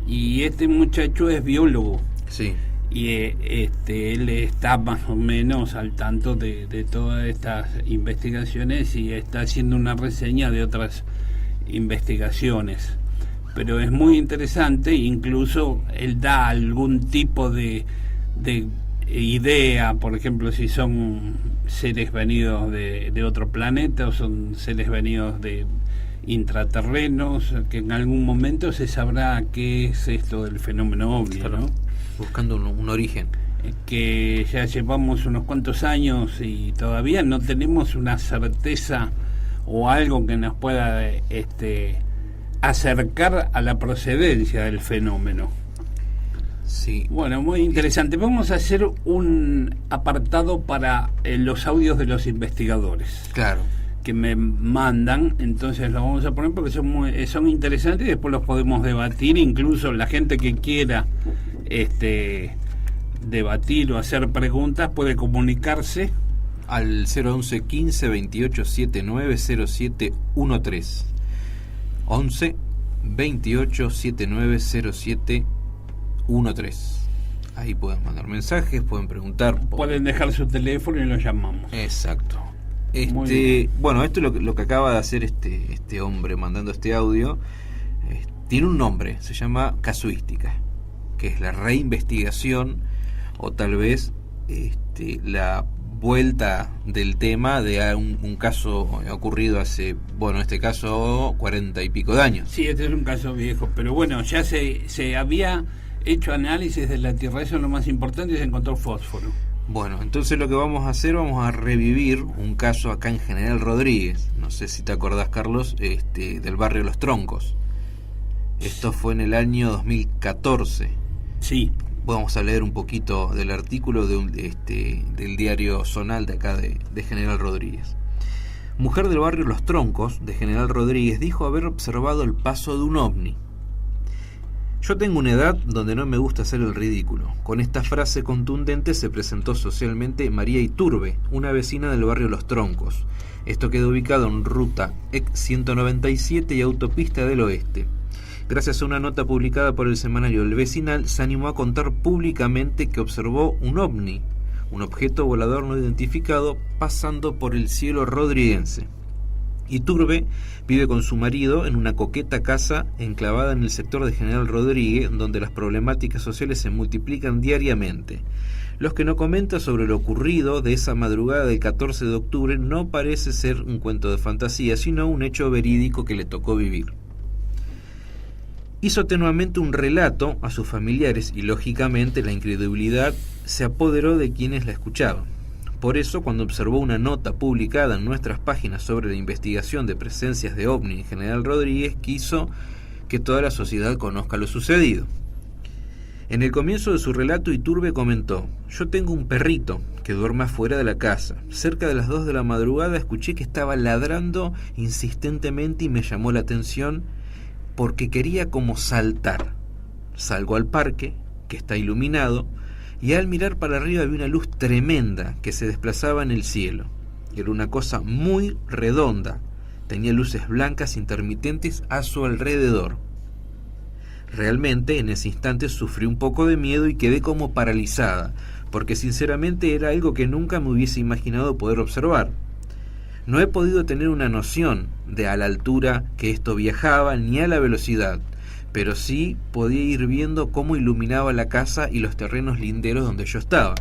Y este muchacho es biólogo. Sí. Y él está más o menos al tanto de todas estas investigaciones y está haciendo una reseña de otras investigaciones. Pero es muy interesante, incluso él da algún tipo de idea, por ejemplo, si son seres venidos de otro planeta o son seres venidos de intraterrenos, que en algún momento se sabrá qué es esto del fenómeno ovni, Claro. ¿no? Buscando un origen. Que ya llevamos unos cuantos años y todavía no tenemos una certeza o algo que nos pueda acercar a la procedencia del fenómeno. Sí. Bueno, muy interesante. Vamos a hacer un apartado para los audios de los investigadores. Claro. Que me mandan, entonces los vamos a poner porque son interesantes y después los podemos debatir. Incluso la gente que quiera debatir o hacer preguntas puede comunicarse Al 011 15 28 79 07 13. 11 28 79 07 13. Ahí pueden mandar mensajes, pueden preguntar. pueden dejar su teléfono y los llamamos. Exacto. Muy bien. Bueno, esto es lo que acaba de hacer este hombre mandando este audio. Tiene un nombre, se llama casuística, que es la reinvestigación o tal vez la vuelta del tema de un caso ocurrido hace, bueno, en este caso 40 y pico de años. Sí, este es un caso viejo, pero bueno, ya se había hecho análisis de la Tierra, eso es lo más importante, y se encontró fósforo. Bueno, entonces lo que vamos a hacer, vamos a revivir un caso acá en General Rodríguez. No sé si te acordás, Carlos, del barrio Los Troncos. Esto fue en el año 2014. Sí. Vamos a leer un poquito del artículo del diario Zonal de acá de General Rodríguez. Mujer del barrio Los Troncos de General Rodríguez dijo haber observado el paso de un ovni. Yo tengo una edad donde no me gusta hacer el ridículo. Con esta frase contundente se presentó socialmente María Iturbe, una vecina del barrio Los Troncos. Esto queda ubicado en ruta EC 197 y autopista del Oeste. Gracias a una nota publicada por el semanario El Vecinal, se animó a contar públicamente que observó un ovni, un objeto volador no identificado, pasando por el cielo rodriguense. Iturbe vive con su marido en una coqueta casa enclavada en el sector de General Rodríguez, donde las problemáticas sociales se multiplican diariamente. Los que no comentan sobre lo ocurrido de esa madrugada del 14 de octubre no parece ser un cuento de fantasía, sino un hecho verídico que le tocó vivir. Hizo tenuamente un relato a sus familiares y, lógicamente, la incredulidad se apoderó de quienes la escuchaban. Por eso, cuando observó una nota publicada en nuestras páginas sobre la investigación de presencias de ovni en General Rodríguez, quiso que toda la sociedad conozca lo sucedido. En el comienzo de su relato, Iturbe comentó: yo tengo un perrito que duerme afuera de la casa. Cerca de las 2 de la madrugada escuché que estaba ladrando insistentemente y me llamó la atención porque quería como saltar. Salgo al parque, que está iluminado, y al mirar para arriba vi una luz tremenda que se desplazaba en el cielo. Era una cosa muy redonda. Tenía luces blancas intermitentes a su alrededor. Realmente en ese instante sufrí un poco de miedo y quedé como paralizada, porque sinceramente era algo que nunca me hubiese imaginado poder observar. No he podido tener una noción de a la altura que esto viajaba ni a la velocidad, pero sí podía ir viendo cómo iluminaba la casa y los terrenos linderos donde yo estaba.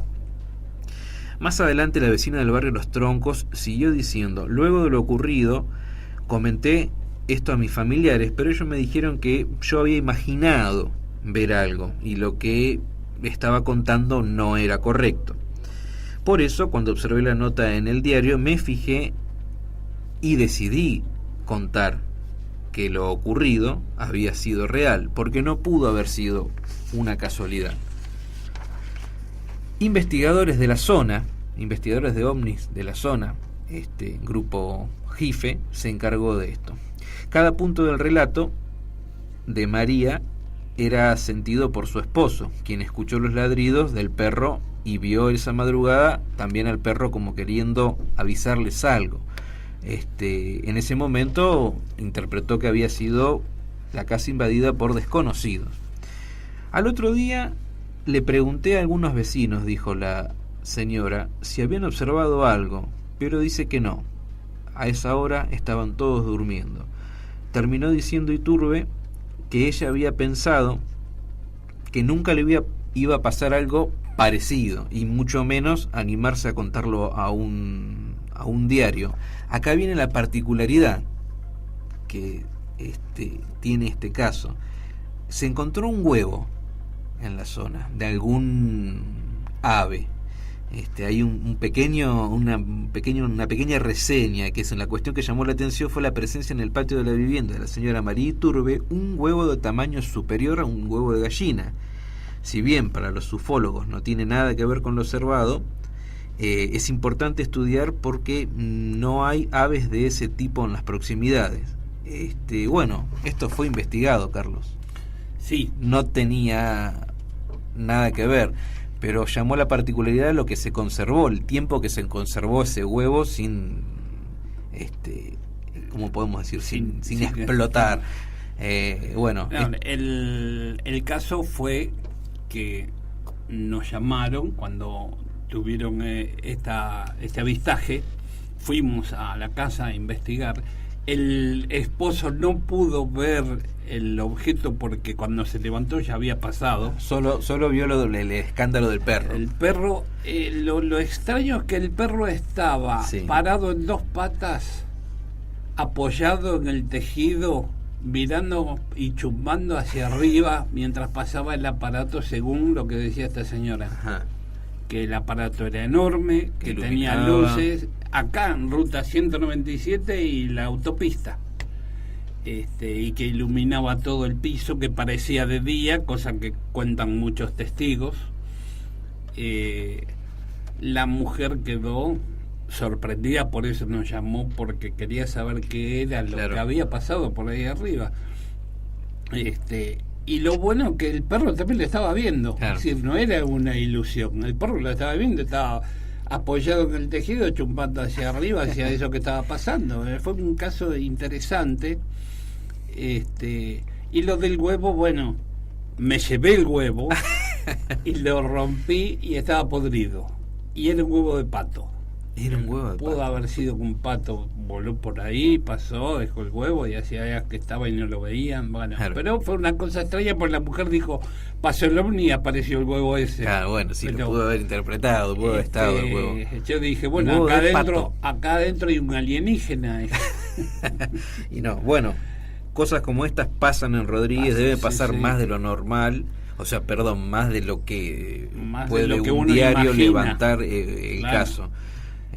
Más adelante la vecina del barrio Los Troncos siguió diciendo: luego de lo ocurrido comenté esto a mis familiares, pero ellos me dijeron que yo había imaginado ver algo y lo que estaba contando no era correcto. Por eso, cuando observé la nota en el diario, me fijé y decidí contar que lo ocurrido había sido real, porque no pudo haber sido una casualidad. Investigadores de la zona, investigadores de ovnis de la zona, este grupo JIFE se encargó de esto. Cada punto del relato de María era sentido por su esposo, quien escuchó los ladridos del perro y vio esa madrugada también al perro como queriendo avisarles algo. En ese momento interpretó que había sido la casa invadida por desconocidos. Al otro día le pregunté a algunos vecinos, dijo la señora, si habían observado algo, pero dice que no. A esa hora estaban todos durmiendo. Terminó diciendo Iturbe que ella había pensado que nunca le iba a pasar algo parecido, y mucho menos animarse a contarlo a un diario. Acá viene la particularidad que tiene este caso. Se encontró un huevo en la zona de algún ave. Hay una pequeña reseña, que es en la cuestión que llamó la atención fue la presencia en el patio de la vivienda de la señora María Iturbe un huevo de tamaño superior a un huevo de gallina. Si bien para los ufólogos no tiene nada que ver con lo observado, es importante estudiar porque no hay aves de ese tipo en las proximidades. Esto fue investigado, Carlos. Sí. No tenía nada que ver, pero llamó la particularidad de lo que se conservó, el tiempo que se conservó ese huevo sin, ¿cómo podemos decir? Sin explotar. El caso fue que nos llamaron cuando tuvieron este avistaje. Fuimos a la casa a investigar. El esposo no pudo ver el objeto porque cuando se levantó ya había pasado. Solo vio el escándalo del perro. El perro, lo extraño es que el perro estaba parado en 2 patas, apoyado en el tejido, mirando y chumbando hacia arriba mientras pasaba el aparato, según lo que decía esta señora. Ajá. Que el aparato era enorme, que tenía luces, acá en ruta 197 y la autopista, y que iluminaba todo el piso, que parecía de día, cosa que cuentan muchos testigos. La mujer quedó sorprendida, por eso nos llamó, porque quería saber qué era lo que había pasado por ahí arriba. Y lo bueno que el perro también lo estaba viendo, claro. Es decir, no era una ilusión, el perro lo estaba viendo, estaba apoyado en el tejido, chumpando hacia arriba, hacia eso que estaba pasando. Fue un caso interesante. Y lo del huevo, bueno, me llevé el huevo y lo rompí y estaba podrido. Y era un huevo de pato. Era un huevo de Pudo pato. haber sido que un pato voló por ahí, pasó, dejó el huevo y hacía días que estaba y no lo veían. Bueno, claro. Pero fue una cosa extraña porque la mujer dijo, pasó el ovni y apareció el huevo ese. Claro, bueno, sí, Pero, lo pudo haber interpretado, pudo haber estado el huevo. Yo dije, bueno, Huevo acá de adentro, pato. acá adentro hay un alienígena. Y no, bueno, cosas como estas pasan en Rodríguez, Pasa, debe sí, pasar sí. más de lo normal, o sea, perdón, más de lo que Más puede de lo que un uno diario imagina. levantar el Claro. caso.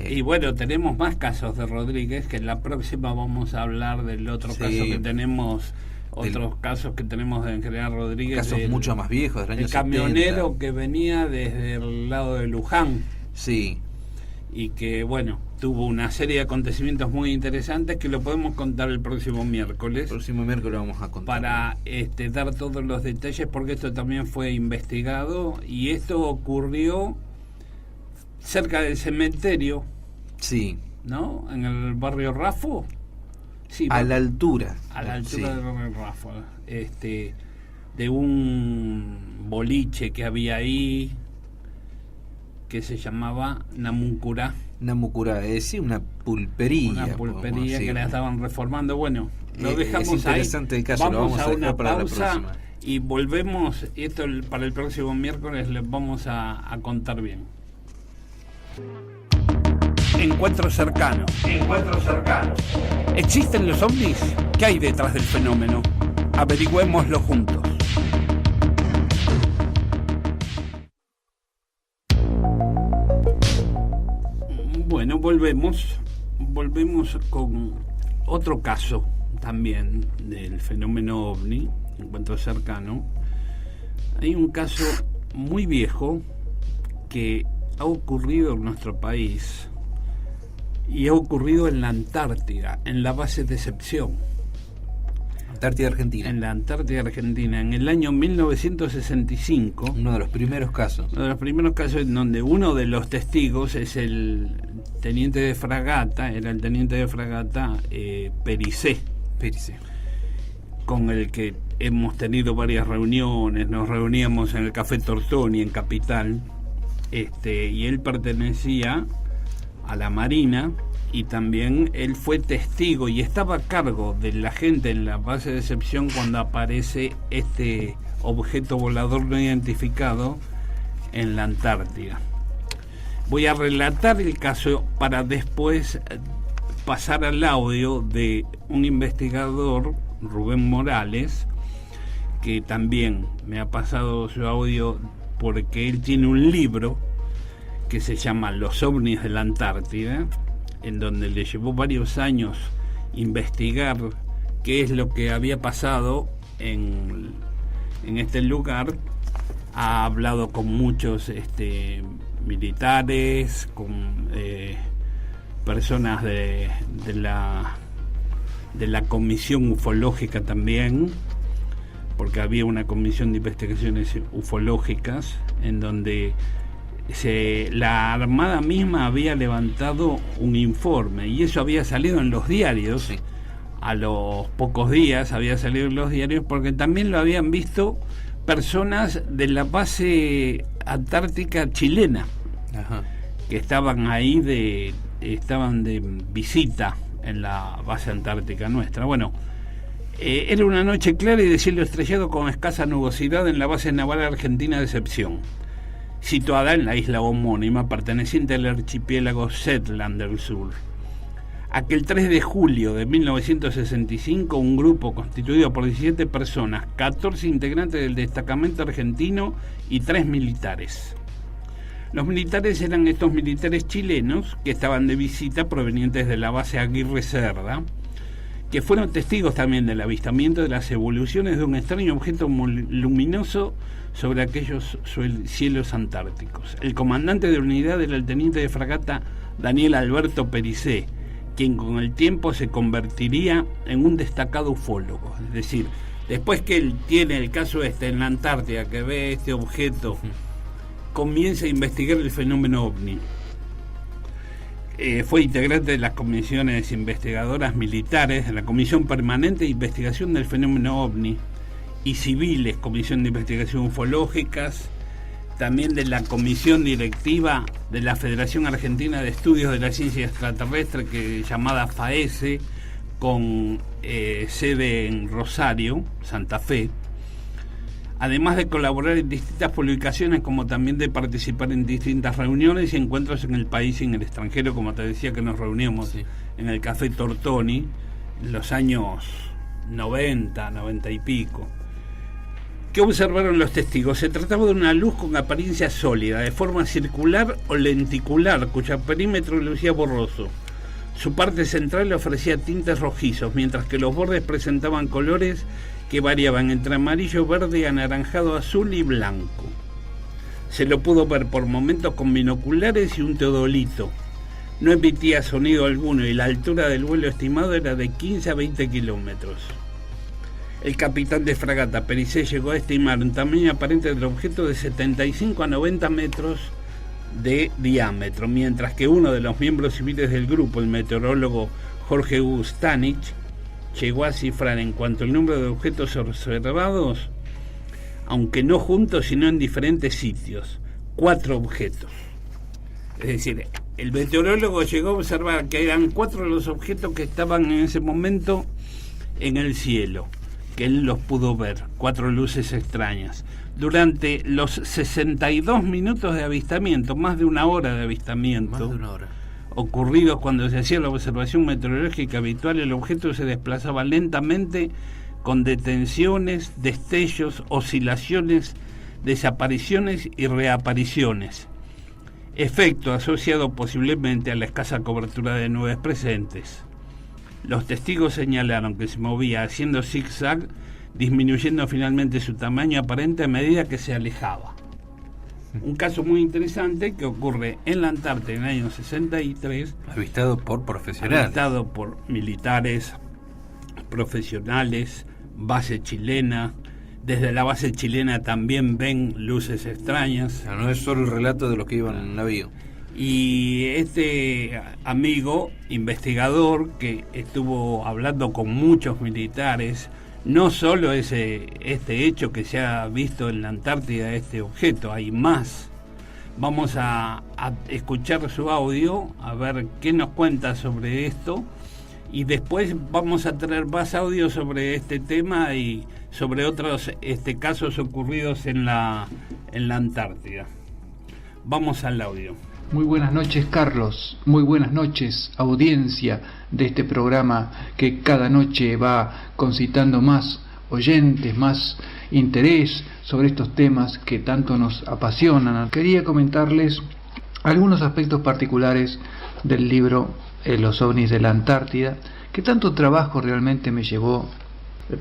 Y bueno, tenemos más casos de Rodríguez, que en la próxima vamos a hablar del otro Sí. caso que tenemos, otros casos que tenemos de General Rodríguez. Casos mucho más viejos del año El camionero 70. que venía desde el lado de Luján Sí, y que, bueno, tuvo una serie de acontecimientos muy interesantes que lo podemos contar el próximo el miércoles próximo miércoles vamos a contar. para dar todos los detalles, porque esto también fue investigado y esto ocurrió cerca del cementerio, Sí, ¿no? En el barrio Rafo. Sí, a la altura. a la altura Sí. del barrio Rafo. De un boliche que había ahí que se llamaba Namuncurá. Namucurá, sí, una pulpería. Una podemos pulpería que decir. la estaban reformando. Bueno, lo Es dejamos interesante ahí. el caso, lo Vamos vamos a a dejar una para la pausa próxima. y volvemos. Esto para el próximo miércoles les vamos a contar bien. Encuentros cercanos. ¿Existen los ovnis? ¿Qué hay detrás del fenómeno? Averigüémoslo juntos. Bueno, volvemos con otro caso también del fenómeno ovni, encuentro cercano. Hay un caso muy viejo que ha ocurrido en nuestro país y ha ocurrido en la Antártida, en la base Decepción. Antártida Argentina. En la Antártida Argentina, en el año 1965. Uno de los primeros casos. Uno de los primeros casos en donde uno de los testigos es el teniente de fragata, era el teniente de fragata Pericé, con el que hemos tenido varias reuniones, nos reuníamos en el Café Tortoni en Capital, y él pertenecía a la Marina y también él fue testigo y estaba a cargo de la gente en la base de Decepción cuando aparece este objeto volador no identificado en la Antártida. Voy a relatar el caso para después pasar al audio de un investigador, Rubén Morales, que también me ha pasado su audio porque él tiene un libro que se llama Los ovnis de la Antártida, en donde le llevó varios años investigar qué es lo que había pasado en este lugar. Ha hablado con muchos militares, con personas de la comisión ufológica también, porque había una comisión de investigaciones ufológicas en donde la Armada misma había levantado un informe y eso había salido en los diarios. Sí. A los pocos días había salido en los diarios porque también lo habían visto personas de la base antártica chilena. Ajá. Que estaban ahí estaban de visita en la base antártica nuestra. Bueno, era una noche clara y de cielo estrellado con escasa nubosidad en la base naval argentina Decepción, situada en la isla homónima perteneciente al archipiélago Shetland del Sur. Aquel 3 de julio de 1965, un grupo constituido por 17 personas, 14 integrantes del destacamento argentino y 3 militares. Los militares eran estos militares chilenos que estaban de visita provenientes de la base Aguirre Cerda, que fueron testigos también del avistamiento de las evoluciones de un extraño objeto luminoso sobre aquellos cielos antárticos. El comandante de unidad era el teniente de fragata Daniel Alberto Pericé, quien con el tiempo se convertiría en un destacado ufólogo, es decir, Después que él tiene el caso en la Antártida, que ve este objeto, comienza a investigar el fenómeno OVNI. Fue integrante de las comisiones investigadoras militares, de la Comisión Permanente de Investigación del Fenómeno OVNI, y civiles, Comisión de Investigación Ufológicas, también de la Comisión Directiva de la Federación Argentina de Estudios de la Ciencia Extraterrestre, que llamada FAESE, con sede en Rosario, Santa Fe, además de colaborar en distintas publicaciones, como también de participar en distintas reuniones y encuentros en el país y en el extranjero, como te decía que nos reuníamos en el Café Tortoni en los años 90 y pico. ¿Qué observaron los testigos? Se trataba de una luz con apariencia sólida, de forma circular o lenticular, cuyo perímetro lucía borroso. Su parte central ofrecía tintes rojizos, mientras que los bordes presentaban colores que variaban entre amarillo, verde, anaranjado, azul y blanco. Se lo pudo ver por momentos con binoculares y un teodolito. No emitía sonido alguno y la altura del vuelo estimado era de 15 a 20 kilómetros. El capitán de fragata Pericé llegó a estimar un tamaño aparente del objeto de 75 a 90 metros de diámetro, mientras que uno de los miembros civiles del grupo, el meteorólogo Jorge Gustanich, llegó a cifrar en cuanto al número de objetos observados, aunque no juntos sino en diferentes sitios, 4 objetos. Es decir, el meteorólogo llegó a observar que eran 4 los objetos que estaban en ese momento en el cielo, que él los pudo ver, 4 luces extrañas. Durante los 62 minutos de avistamiento, más de una hora de avistamiento, ocurridos cuando se hacía la observación meteorológica habitual, el objeto se desplazaba lentamente con detenciones, destellos, oscilaciones, desapariciones y reapariciones. Efecto asociado posiblemente a la escasa cobertura de nubes presentes. Los testigos señalaron que se movía haciendo zigzag, disminuyendo finalmente su tamaño aparente a medida que se alejaba. Un caso muy interesante que ocurre en la Antártida en el año 63. Avistado por profesionales. Avistado por militares, profesionales, base chilena. Desde la base chilena también ven luces extrañas. O sea, no es solo el relato de los que iban en un navío. Y este amigo investigador que estuvo hablando con muchos militares, no solo este hecho que se ha visto en la Antártida, este objeto, hay más. Vamos a escuchar su audio, a ver qué nos cuenta sobre esto, y después vamos a tener más audio sobre este tema y sobre otros casos ocurridos en la Antártida. Vamos al audio. Muy buenas noches, Carlos. Muy buenas noches, audiencia de este programa que cada noche va concitando más oyentes, más interés sobre estos temas que tanto nos apasionan. Quería comentarles algunos aspectos particulares del libro Los ovnis de la Antártida, que tanto trabajo realmente me llevó.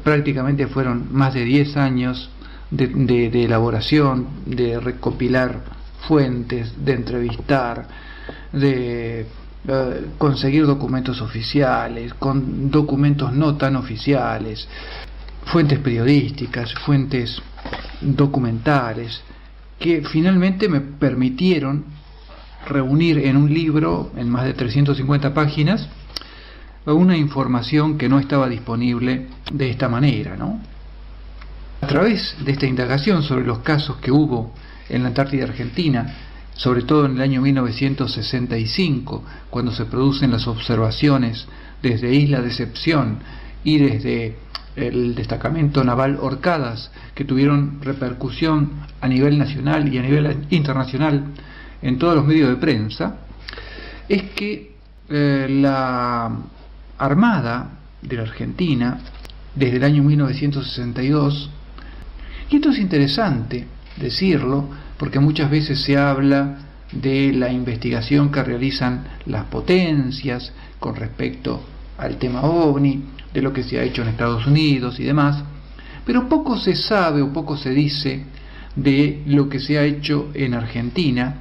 Prácticamente fueron más de 10 años de elaboración, de recopilar fuentes, de entrevistar, de conseguir documentos oficiales, con documentos no tan oficiales, fuentes periodísticas, fuentes documentales, que finalmente me permitieron reunir en un libro, en más de 350 páginas, una información que no estaba disponible de esta manera, ¿no? A través de esta indagación sobre los casos que hubo en la Antártida Argentina, sobre todo en el año 1965, cuando se producen las observaciones desde Isla Decepción y desde el destacamento naval Orcadas, que tuvieron repercusión a nivel nacional y a nivel internacional en todos los medios de prensa, es que la Armada de la Argentina, desde el año 1962, y esto es interesante decirlo, porque muchas veces se habla de la investigación que realizan las potencias con respecto al tema OVNI, de lo que se ha hecho en Estados Unidos y demás, pero poco se sabe o poco se dice de lo que se ha hecho en Argentina,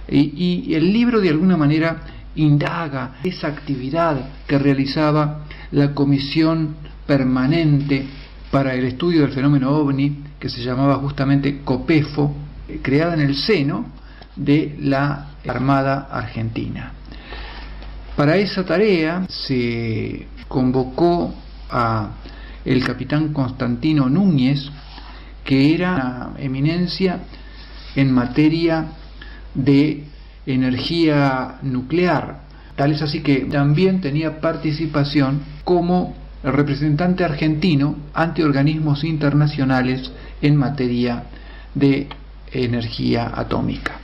y el libro de alguna manera indaga esa actividad que realizaba la Comisión Permanente para el estudio del fenómeno OVNI, que se llamaba justamente COPEFO, creada en el seno de la Armada Argentina. Para esa tarea se convocó a el capitán Constantino Núñez, que era una eminencia en materia de energía nuclear. Tal es así que también tenía participación como representante argentino ante organismos internacionales en materia de energía atómica.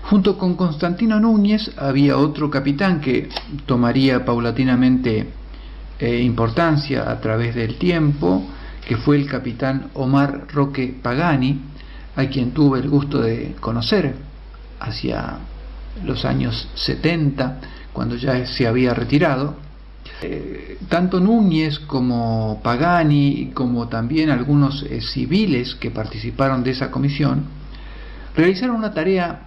Junto con Constantino Núñez había otro capitán que tomaría paulatinamente importancia a través del tiempo, que fue el capitán Omar Roque Pagani, a quien tuve el gusto de conocer hacia los años 70, cuando ya se había retirado. Tanto Núñez como Pagani, como también algunos civiles que participaron de esa comisión, realizaron una tarea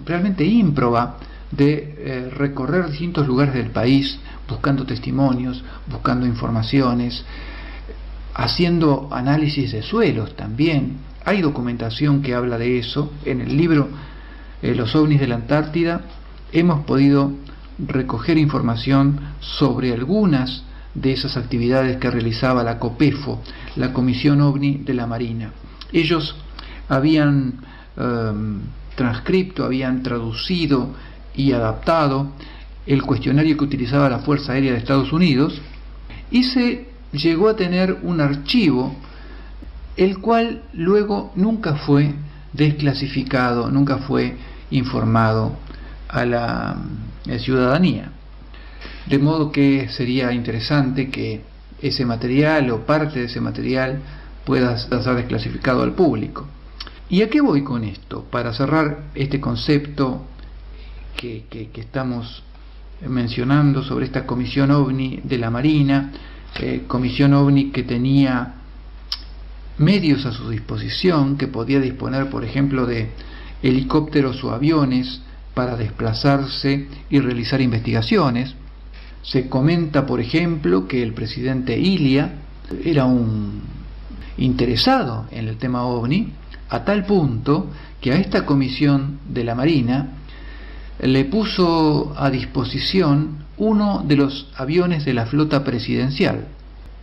realmente ímproba de recorrer distintos lugares del país, buscando testimonios, buscando informaciones, haciendo análisis de suelos también. Hay documentación que habla de eso. En el libro Los ovnis de la Antártida hemos podido recoger información sobre algunas de esas actividades que realizaba la COPEFO, la Comisión OVNI de la Marina. Ellos habían transcripto, habían traducido y adaptado el cuestionario que utilizaba la Fuerza Aérea de Estados Unidos, y se llegó a tener un archivo el cual luego nunca fue desclasificado, nunca fue informado a la ciudadanía. De modo que sería interesante que ese material o parte de ese material pueda ser desclasificado al público. ¿Y a qué voy con esto? Para cerrar este concepto que estamos mencionando sobre esta Comisión OVNI de la Marina, Comisión OVNI que tenía medios a su disposición, que podía disponer, por ejemplo, de helicópteros o aviones para desplazarse y realizar investigaciones. Se comenta, por ejemplo, que el presidente Ilia era un interesado en el tema OVNI, a tal punto que a esta Comisión de la Marina le puso a disposición uno de los aviones de la flota presidencial.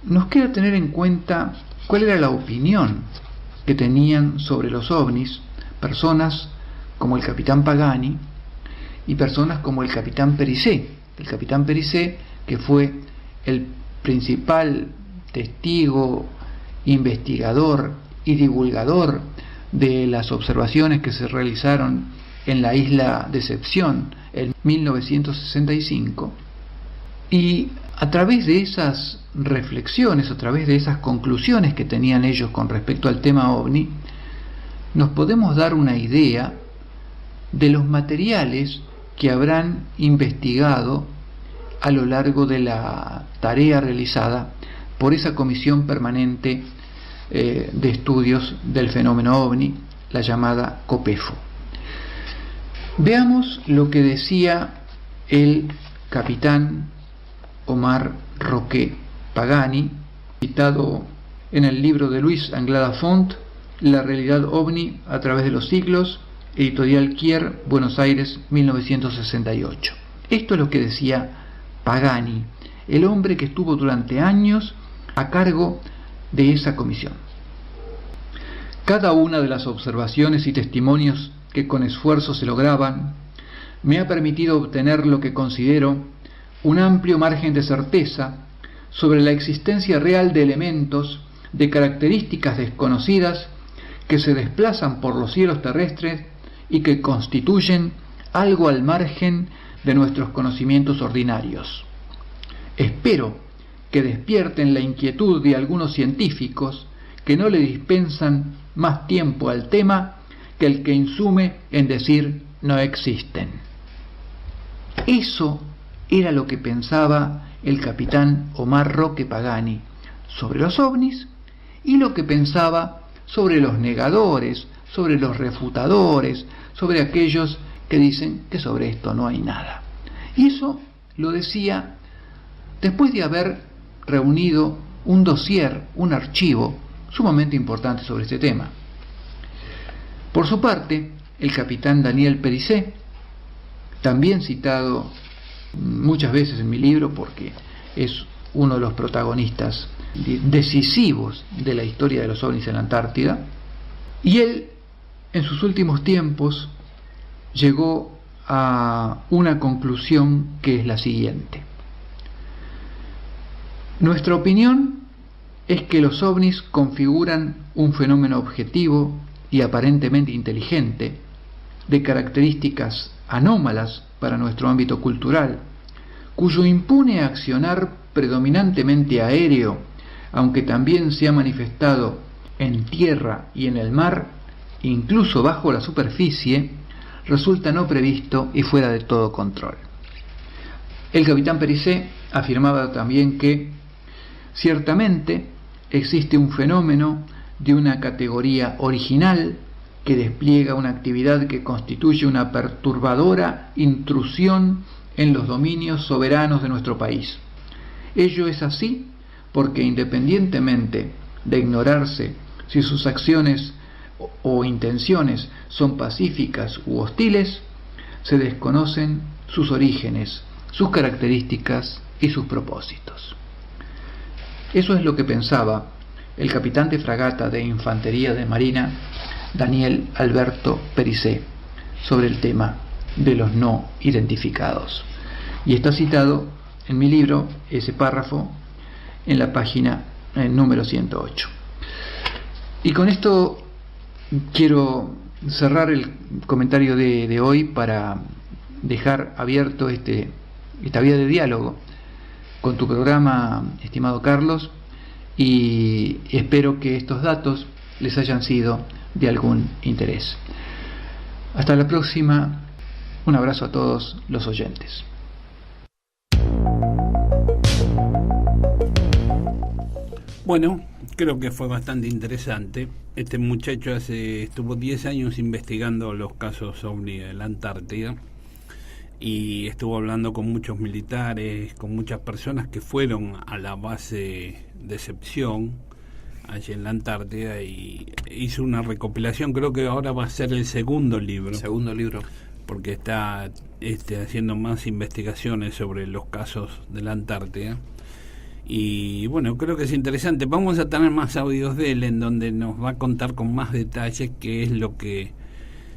Nos queda tener en cuenta cuál era la opinión que tenían sobre los ovnis personas como el capitán Pagani y personas como el capitán Pericé. El capitán Pericé, que fue el principal testigo, investigador y divulgador de las observaciones que se realizaron en la isla Decepción en 1965, y a través de esas reflexiones, a través de esas conclusiones que tenían ellos con respecto al tema OVNI, nos podemos dar una idea de los materiales que habrán investigado a lo largo de la tarea realizada por esa comisión permanente de estudios del fenómeno OVNI, la llamada COPEFO. Veamos lo que decía el capitán Omar Roque Pagani, citado en el libro de Luis Anglada Font, La realidad OVNI a través de los siglos, editorial Kier, Buenos Aires, 1968. Esto es lo que decía Pagani, el hombre que estuvo durante años a cargo de esa comisión. Cada una de las observaciones y testimonios que con esfuerzo se lograban me ha permitido obtener lo que considero un amplio margen de certeza sobre la existencia real de elementos de características desconocidas que se desplazan por los cielos terrestres y que constituyen algo al margen de nuestros conocimientos ordinarios. Espero que despierten la inquietud de algunos científicos que no le dispensan más tiempo al tema que el que insume en decir no existen. Eso era lo que pensaba el capitán Omar Roque Pagani sobre los ovnis y lo que pensaba sobre los negadores, sobre los refutadores, sobre aquellos que dicen que sobre esto no hay nada. Y eso lo decía después de haber reunido un dossier, un archivo sumamente importante sobre este tema. Por su parte, el capitán Daniel Perisset, también citado muchas veces en mi libro porque es uno de los protagonistas decisivos de la historia de los ovnis en la Antártida, y él en sus últimos tiempos llegó a una conclusión que es la siguiente: nuestra opinión es que los ovnis configuran un fenómeno objetivo y aparentemente inteligente, de características anómalas para nuestro ámbito cultural, cuyo impune accionar predominantemente aéreo, aunque también se ha manifestado en tierra y en el mar, incluso bajo la superficie, resulta no previsto y fuera de todo control. El capitán Perisset afirmaba también que ciertamente existe un fenómeno de una categoría original que despliega una actividad que constituye una perturbadora intrusión en los dominios soberanos de nuestro país. Ello es así porque, independientemente de ignorarse si sus acciones o intenciones son pacíficas u hostiles, se desconocen sus orígenes, sus características y sus propósitos. Eso es lo que pensaba el capitán de fragata de Infantería de Marina, Daniel Alberto Perisset, sobre el tema de los no identificados. Y está citado en mi libro, ese párrafo, en la página número 108. Y con esto quiero cerrar el comentario de hoy para dejar abierto esta vía de diálogo con tu programa, estimado Carlos, y espero que estos datos les hayan sido de algún interés. Hasta la próxima. Un abrazo a todos los oyentes. Bueno, creo que fue bastante interesante. Este muchacho estuvo 10 años investigando los casos OVNI de la Antártida y estuvo hablando con muchos militares, con muchas personas que fueron a la base Decepción allí en la Antártida, y hizo una recopilación. Creo que ahora va a ser el segundo libro, porque está haciendo más investigaciones sobre los casos de la Antártida. Y bueno, creo que es interesante. Vamos a tener más audios de él en donde nos va a contar con más detalles qué es lo que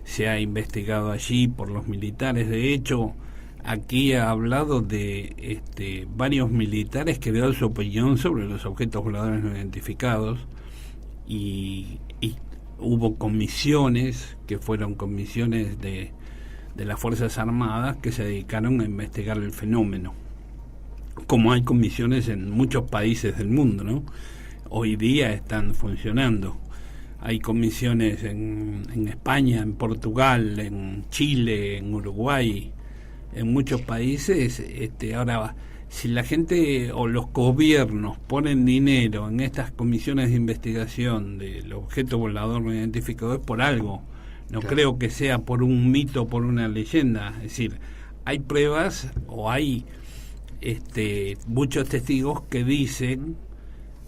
se ha investigado allí por los militares. De hecho, aquí ha hablado de varios militares que dieron su opinión sobre los objetos voladores no identificados, y hubo comisiones que fueron comisiones de las Fuerzas Armadas que se dedicaron a investigar el fenómeno, como hay comisiones en muchos países del mundo, ¿no? Hoy día están funcionando. Hay comisiones en España, en Portugal, en Chile, en Uruguay, en muchos países. Ahora, si la gente o los gobiernos ponen dinero en estas comisiones de investigación del objeto volador no identificado, es por algo. No creo que sea por un mito o por una leyenda. Es decir, hay pruebas o hay muchos testigos que dicen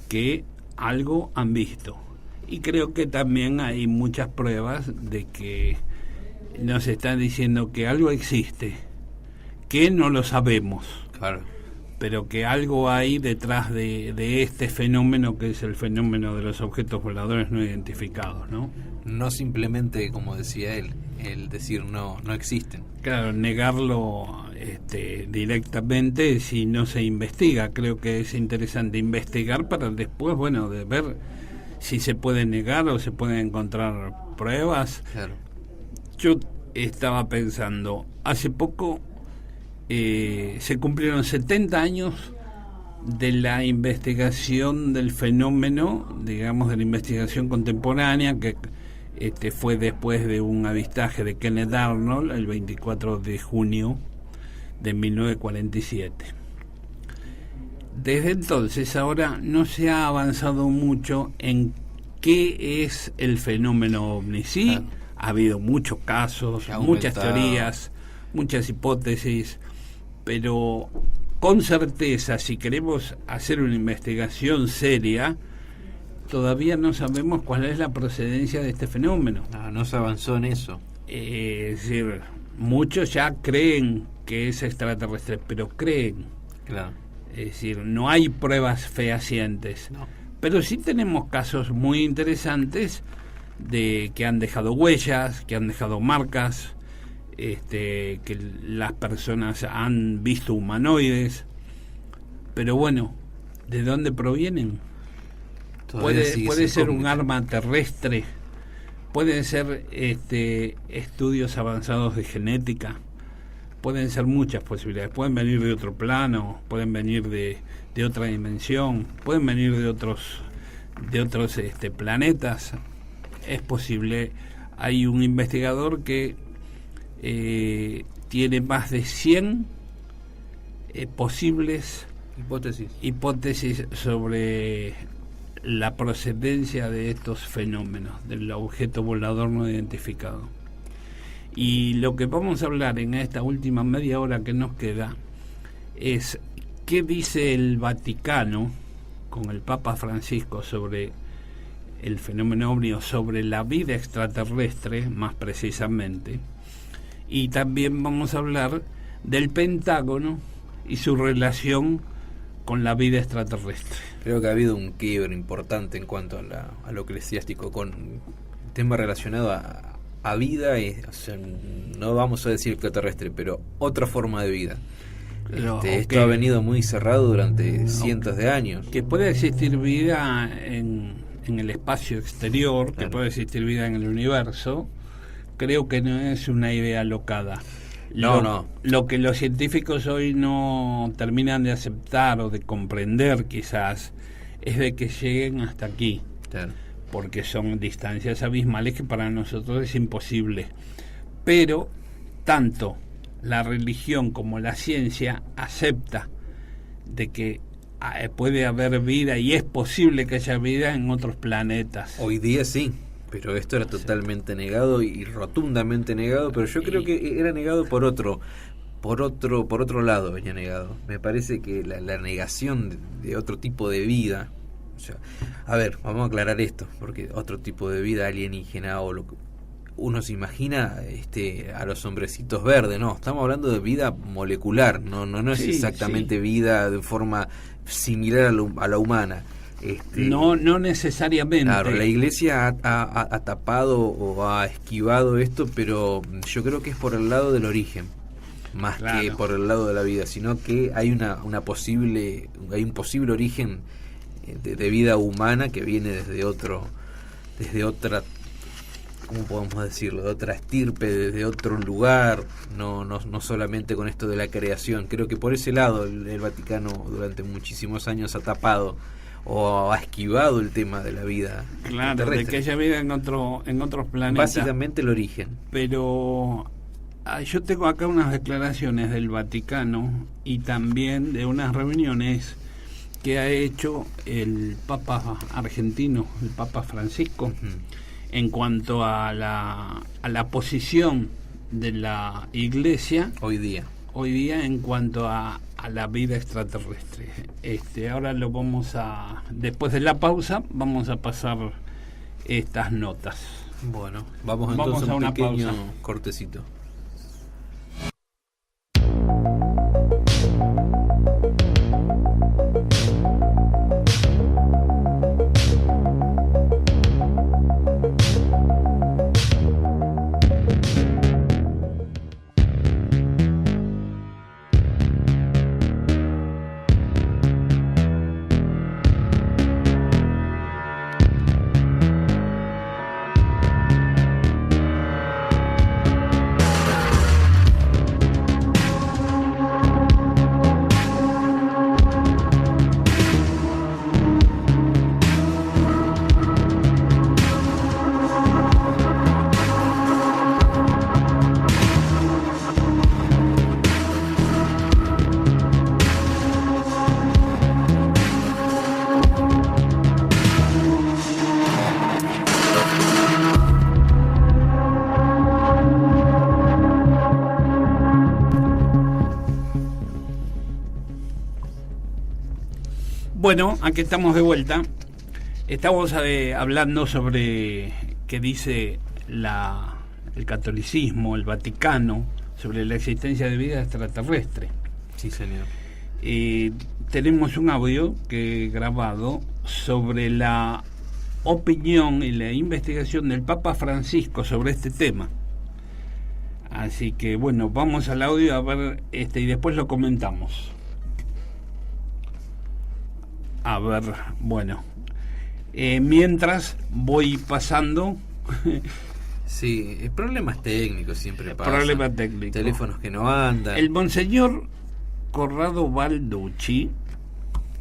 que algo han visto. Y creo que también hay muchas pruebas de que nos están diciendo que algo existe, que no lo sabemos, pero que algo hay detrás de este fenómeno, que es el fenómeno de los objetos voladores no identificados, ¿no? No simplemente, como decía él, el decir no existen. Claro, negarlo directamente si no se investiga. Creo que es interesante investigar para después, de ver si se puede negar o se pueden encontrar pruebas. Claro. Yo estaba pensando, hace poco se cumplieron 70 años de la investigación del fenómeno, digamos, de la investigación contemporánea, que fue después de un avistaje de Kenneth Arnold el 24 de junio de 1947. Desde entonces, ahora no se ha avanzado mucho en qué es el fenómeno OVNI. Sí, ha habido muchos casos, muchas teorías, muchas hipótesis, pero con certeza, si queremos hacer una investigación seria, todavía no sabemos cuál es la procedencia de este fenómeno. No se avanzó en eso. Es decir, muchos ya creen que es extraterrestre, pero creen. Claro. Es decir, no hay pruebas fehacientes. No. Pero sí tenemos casos muy interesantes de que han dejado huellas, que han dejado marcas, que las personas han visto humanoides. Pero bueno, ¿de dónde provienen? Puede ser un arma terrestre, pueden ser estudios avanzados de genética, pueden ser muchas posibilidades, pueden venir de otro plano, pueden venir de otra dimensión, pueden venir de otros planetas. Es posible. Hay un investigador que tiene más de 100 posibles hipótesis sobre la procedencia de estos fenómenos, del objeto volador no identificado. Y lo que vamos a hablar en esta última media hora que nos queda es qué dice el Vaticano con el Papa Francisco sobre el fenómeno ovni, sobre la vida extraterrestre, más precisamente. Y también vamos a hablar del Pentágono y su relación con la vida extraterrestre. Creo que ha habido un quiebre importante en cuanto a lo eclesiástico, con tema relacionado a vida, o sea, no vamos a decir extraterrestre, pero otra forma de vida. Esto ha venido muy cerrado durante cientos de años. Que puede existir vida en el espacio exterior, que puede existir vida en el universo, creo que no es una idea alocada. Lo que los científicos hoy no terminan de aceptar o de comprender quizás es de que lleguen hasta aquí, claro, porque son distancias abismales que para nosotros es imposible. Pero tanto la religión como la ciencia acepta de que puede haber vida y es posible que haya vida en otros planetas. Hoy día sí, pero esto era totalmente negado y rotundamente negado, pero yo creo que era negado por otro lado, venía negado. Me parece que la negación de otro tipo de vida, o sea, a ver, vamos a aclarar esto, porque otro tipo de vida alienígena o lo que uno se imagina a los hombrecitos verdes, no, estamos hablando de vida molecular, no es exactamente vida de forma similar a la humana. No necesariamente. Claro, la Iglesia ha tapado o ha esquivado esto, pero yo creo que es por el lado del origen, más que por el lado de la vida, sino que hay un posible origen de vida humana que viene desde otra, ¿cómo podemos decirlo?, de otra estirpe, desde otro lugar, no solamente con esto de la creación. Creo que por ese lado el Vaticano durante muchísimos años ha tapado o ha esquivado el tema de la vida terrestre. De que haya vida en otros planetas. Básicamente el origen. Pero yo tengo acá unas declaraciones del Vaticano y también de unas reuniones que ha hecho el Papa argentino, el Papa Francisco, en cuanto a la posición de la Iglesia hoy día en cuanto a la vida extraterrestre. Ahora después de la pausa vamos a pasar estas notas. Bueno, vamos entonces a una pequeño pausa. Cortecito. Bueno, aquí estamos de vuelta. Estamos hablando sobre qué dice el catolicismo, el Vaticano, sobre la existencia de vida extraterrestre. Sí, señor. Tenemos un audio que he grabado sobre la opinión y la investigación del Papa Francisco sobre este tema. Así que bueno, vamos al audio a ver y después lo comentamos. A ver, bueno, mientras voy pasando. Sí, problemas técnicos siempre pasan. Problemas técnicos. Teléfonos que no andan. El monseñor Corrado Balducci,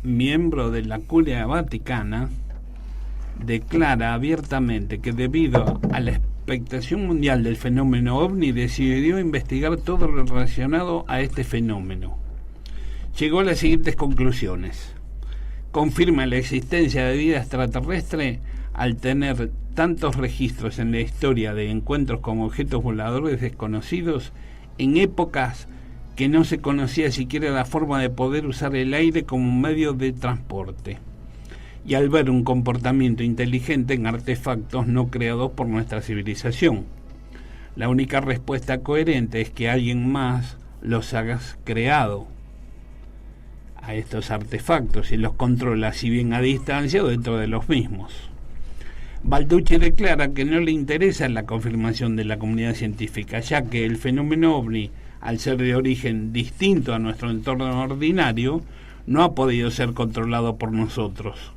miembro de la Curia Vaticana, declara abiertamente que debido a la expectación mundial del fenómeno OVNI decidió investigar todo lo relacionado a este fenómeno. Llegó a las siguientes conclusiones. Confirma la existencia de vida extraterrestre al tener tantos registros en la historia de encuentros con objetos voladores desconocidos en épocas que no se conocía siquiera la forma de poder usar el aire como un medio de transporte, y al ver un comportamiento inteligente en artefactos no creados por nuestra civilización. La única respuesta coherente es que alguien más los haya creado a estos artefactos y los controla, si bien a distancia o dentro de los mismos. Balducci declara que no le interesa la confirmación de la comunidad científica, ya que el fenómeno OVNI, al ser de origen distinto a nuestro entorno ordinario, no ha podido ser controlado por nosotros.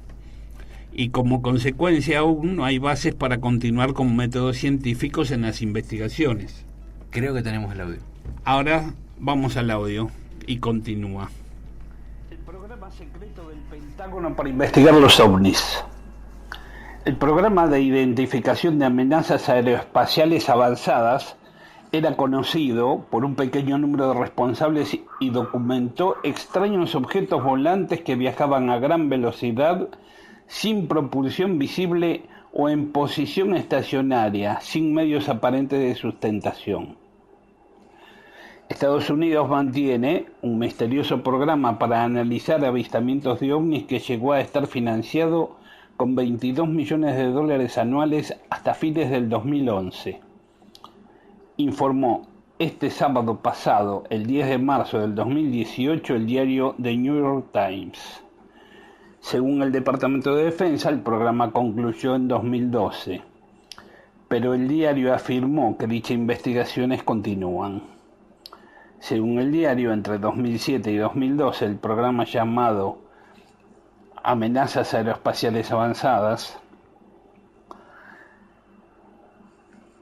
Y como consecuencia aún no hay bases para continuar con métodos científicos en las investigaciones. Creo que tenemos el audio. Ahora vamos al audio y continúa. El programa secreto del Pentágono para investigar los ovnis. El programa de identificación de amenazas aeroespaciales avanzadas era conocido por un pequeño número de responsables y documentó extraños objetos volantes que viajaban a gran velocidad, sin propulsión visible o en posición estacionaria, sin medios aparentes de sustentación. Estados Unidos mantiene un misterioso programa para analizar avistamientos de ovnis que llegó a estar financiado con $22 millones anuales hasta fines del 2011. Informó este sábado pasado, el 10 de marzo del 2018, el diario The New York Times. Según el Departamento de Defensa, el programa concluyó en 2012, pero el diario afirmó que dichas investigaciones continúan. Según el diario, entre 2007 y 2012, el programa llamado Amenazas Aeroespaciales Avanzadas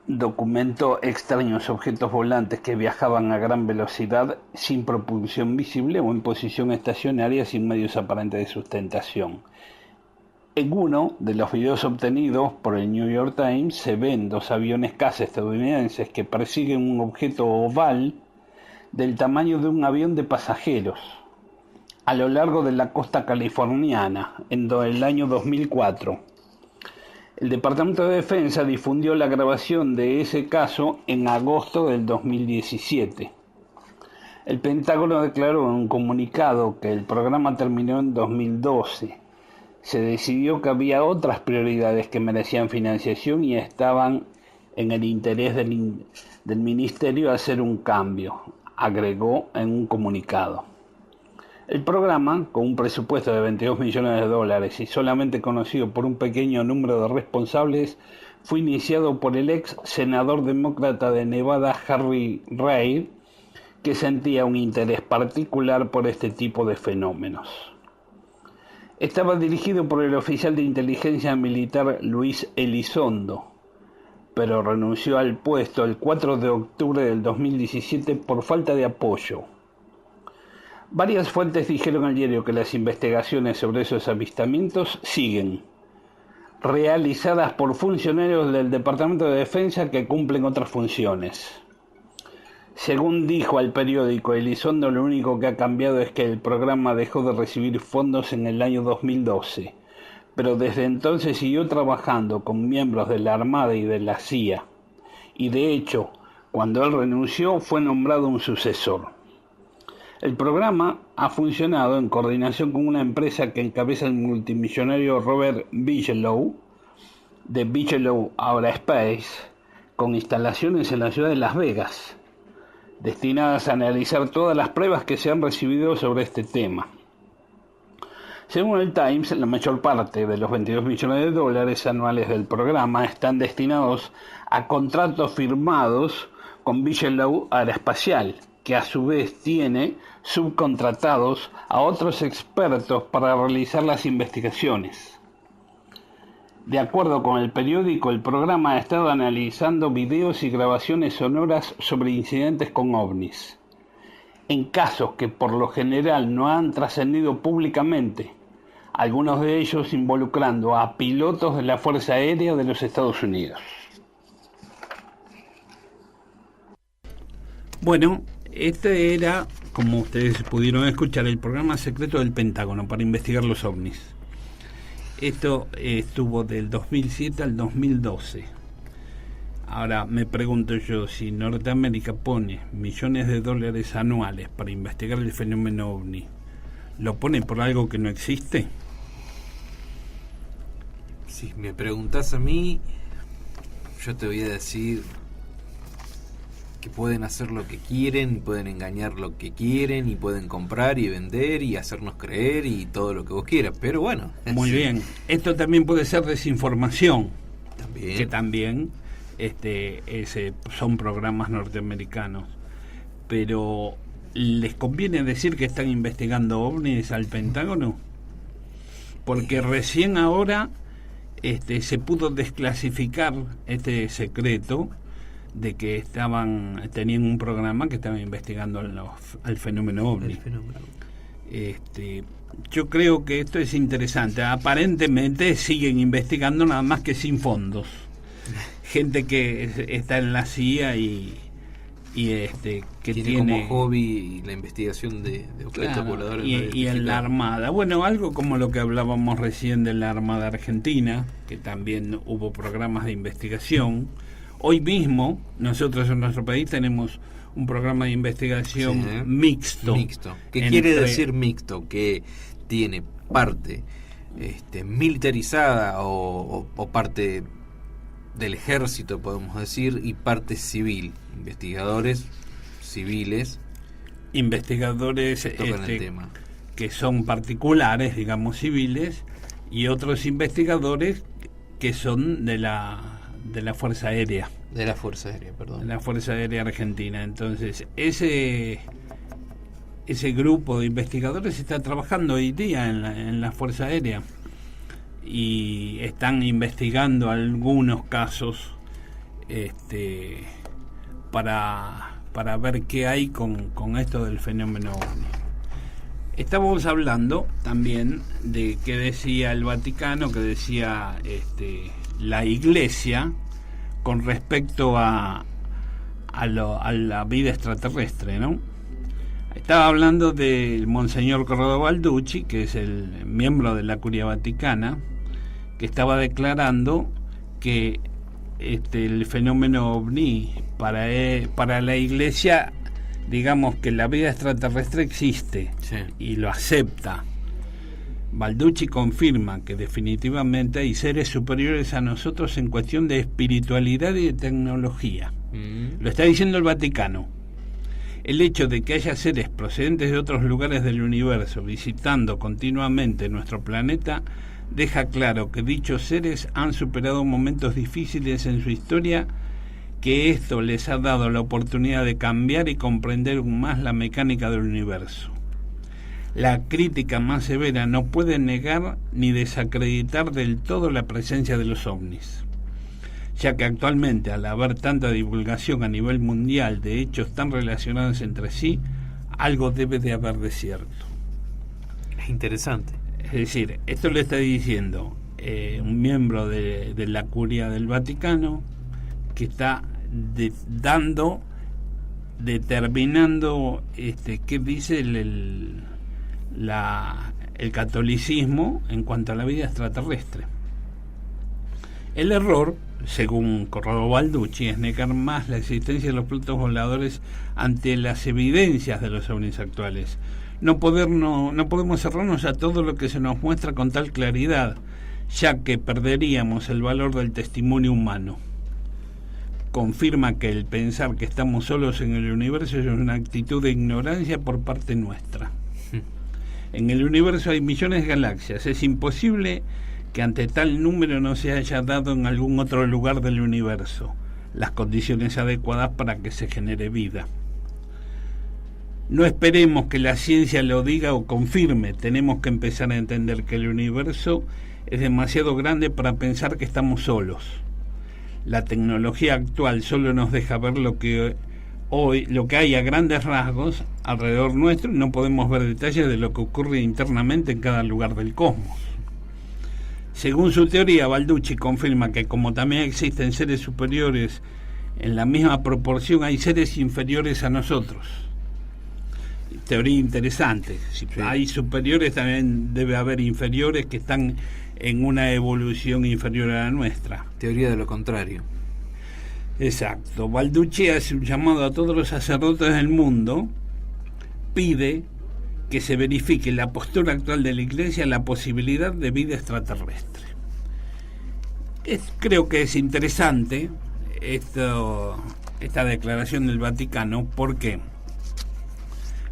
documentó extraños objetos volantes que viajaban a gran velocidad sin propulsión visible o en posición estacionaria sin medios aparentes de sustentación. En uno de los videos obtenidos por el New York Times se ven dos aviones caza estadounidenses que persiguen un objeto oval del tamaño de un avión de pasajeros a lo largo de la costa californiana en el año 2004. El Departamento de Defensa difundió la grabación de ese caso en agosto del 2017. El Pentágono declaró en un comunicado que el programa terminó en 2012. Se decidió que había otras prioridades que merecían financiación y estaban en el interés del Ministerio hacer un cambio, agregó en un comunicado. El programa, con un presupuesto de $22 millones y solamente conocido por un pequeño número de responsables, fue iniciado por el ex senador demócrata de Nevada, Harry Reid, que sentía un interés particular por este tipo de fenómenos. Estaba dirigido por el oficial de inteligencia militar Luis Elizondo, pero renunció al puesto el 4 de octubre del 2017 por falta de apoyo. Varias fuentes dijeron al diario que las investigaciones sobre esos avistamientos siguen, realizadas por funcionarios del Departamento de Defensa que cumplen otras funciones. Según dijo al periódico Elizondo, lo único que ha cambiado es que el programa dejó de recibir fondos en el año 2012, pero desde entonces siguió trabajando con miembros de la Armada y de la CIA, y de hecho, cuando él renunció, fue nombrado un sucesor. El programa ha funcionado en coordinación con una empresa que encabeza el multimillonario Robert Bigelow, de Bigelow Aerospace, con instalaciones en la ciudad de Las Vegas, destinadas a analizar todas las pruebas que se han recibido sobre este tema. Según el Times, la mayor parte de los $22 millones anuales del programa están destinados a contratos firmados con Bigelow Aeroespacial, que a su vez tiene subcontratados a otros expertos para realizar las investigaciones. De acuerdo con el periódico, el programa ha estado analizando videos y grabaciones sonoras sobre incidentes con ovnis, en casos que por lo general no han trascendido públicamente, algunos de ellos involucrando a pilotos de la Fuerza Aérea de los Estados Unidos. Bueno, este era, como ustedes pudieron escuchar, el programa secreto del Pentágono para investigar los ovnis. Esto estuvo del 2007 al 2012. Ahora me pregunto yo, si Norteamérica pone millones de dólares anuales para investigar el fenómeno ovni, ¿lo pone por algo que no existe? Si me preguntás a mí, yo te voy a decir que pueden hacer lo que quieren, pueden engañar lo que quieren, y pueden comprar y vender y hacernos creer y todo lo que vos quieras, pero bueno. Muy bien. Esto también puede ser desinformación. También. Que también son programas norteamericanos. Pero ¿les conviene decir que están investigando ovnis al Pentágono? Porque recién ahora se pudo desclasificar este secreto de que tenían un programa que estaba investigando al fenómeno ovni. Yo creo que esto es interesante. Aparentemente siguen investigando, nada más que sin fondos. Gente que está en la CIA y que tiene como hobby la investigación de objetos voladores y en la Armada. Bueno, algo como lo que hablábamos recién de la Armada Argentina, que también hubo programas de investigación. Hoy mismo nosotros en nuestro país tenemos un programa de investigación mixto. ¿Qué quiere decir mixto? Que tiene parte militarizada o parte del ejército, podemos decir, y parte civil. Investigadores civiles. Investigadores tocan el tema, que son particulares, digamos civiles, y otros investigadores que son de la Fuerza Aérea. De la Fuerza Aérea, perdón. De la Fuerza Aérea Argentina. Entonces, ese grupo de investigadores está trabajando hoy día en la Fuerza Aérea y están investigando algunos casos para ver qué hay con esto del fenómeno ovni. Estábamos hablando también de qué decía el Vaticano, que decía la Iglesia con respecto a la vida extraterrestre, ¿no? Estaba hablando del Monseñor Corrado Balducci, que es el miembro de la Curia Vaticana, que estaba declarando que el fenómeno ovni para la Iglesia, digamos que la vida extraterrestre existe, sí, y lo acepta. Balducci confirma que definitivamente hay seres superiores a nosotros en cuestión de espiritualidad y de tecnología. Lo está diciendo el Vaticano. El hecho de que haya seres procedentes de otros lugares del universo visitando continuamente nuestro planeta deja claro que dichos seres han superado momentos difíciles en su historia, que esto les ha dado la oportunidad de cambiar y comprender aún más la mecánica del universo. La crítica más severa no puede negar ni desacreditar del todo la presencia de los ovnis, ya que actualmente, al haber tanta divulgación a nivel mundial de hechos tan relacionados entre sí, algo debe de haber de cierto. Es interesante. Es decir, esto le está diciendo un miembro de la Curia del Vaticano, que está determinando qué dice el catolicismo en cuanto a la vida extraterrestre. El error, según Corrado Balducci, es negar más la existencia de los platos voladores ante las evidencias de los ovnis actuales. No podemos cerrarnos a todo lo que se nos muestra con tal claridad, ya que perderíamos el valor del testimonio humano. Confirma que el pensar que estamos solos en el universo es una actitud de ignorancia por parte nuestra. En el universo hay millones de galaxias. Es imposible que ante tal número no se haya dado en algún otro lugar del universo las condiciones adecuadas para que se genere vida. No esperemos que la ciencia lo diga o confirme. Tenemos que empezar a entender que el universo es demasiado grande para pensar que estamos solos. La tecnología actual solo nos deja ver lo que hay a grandes rasgos alrededor nuestro, y no podemos ver detalles de lo que ocurre internamente en cada lugar del cosmos. Según su teoría, Balducci confirma que como también existen seres superiores, en la misma proporción hay seres inferiores a nosotros. Teoría interesante. Si hay superiores, también debe haber inferiores que están en una evolución inferior a la nuestra. Teoría de lo contrario. Exacto. Balducci hace un llamado a todos los sacerdotes del mundo, pide que se verifique la postura actual de la Iglesia, la posibilidad de vida extraterrestre. Creo que es interesante esta declaración del Vaticano. ¿Por qué?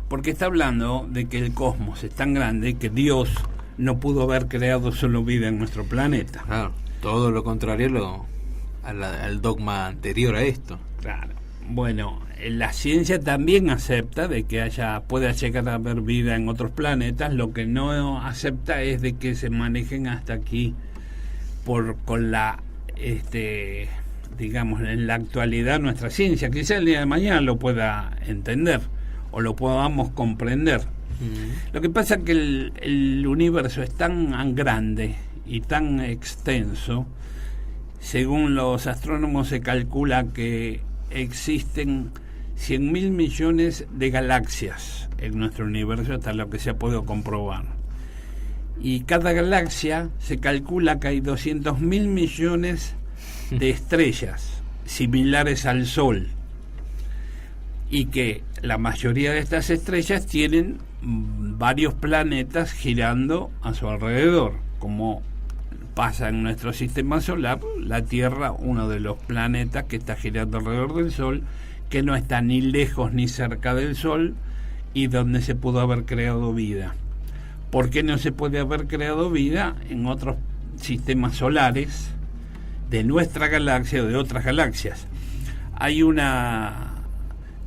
Porque está hablando de que el cosmos es tan grande que Dios no pudo haber creado solo vida en nuestro planeta. Claro, todo lo contrario al dogma anterior a esto. Claro. Bueno, la ciencia también acepta de que pueda llegar a haber vida en otros planetas. Lo que no acepta es de que se manejen hasta aquí con la digamos, en la actualidad nuestra ciencia. Quizá el día de mañana lo pueda entender o lo podamos comprender. Lo que pasa es que el universo es tan grande y tan extenso. Según los astrónomos se calcula que existen 100.000 millones de galaxias en nuestro universo, hasta lo que se ha podido comprobar. Y cada galaxia se calcula que hay 200.000 millones de estrellas similares al Sol, y que la mayoría de estas estrellas tienen varios planetas girando a su alrededor, como pasa en nuestro sistema solar. La Tierra, uno de los planetas que está girando alrededor del Sol, que no está ni lejos ni cerca del Sol, y donde se pudo haber creado vida. ¿Por qué no se puede haber creado vida en otros sistemas solares de nuestra galaxia o de otras galaxias? Hay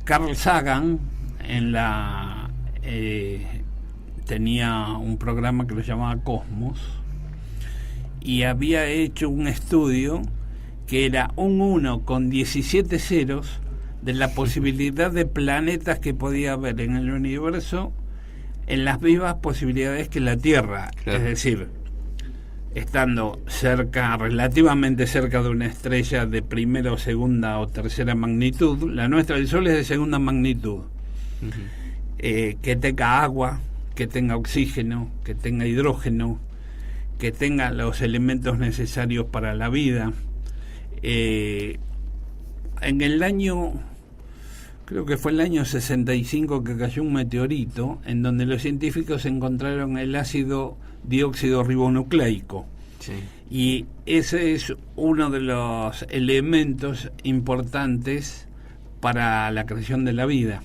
Carl Sagan tenía un programa que lo llamaba Cosmos, y había hecho un estudio que era un 1 con 17 ceros de la posibilidad de planetas que podía haber en el universo en las mismas posibilidades que la Tierra. Claro. Es decir, estando relativamente cerca de una estrella de primera o segunda o tercera magnitud. La nuestra, el Sol, es de segunda magnitud. Que tenga agua, que tenga oxígeno, que tenga hidrógeno, que tenga los elementos necesarios para la vida. En el año, creo que fue el año 65, que cayó un meteorito en donde los científicos encontraron el ácido dióxido ribonucleico. Sí. Y ese es uno de los elementos importantes para la creación de la vida.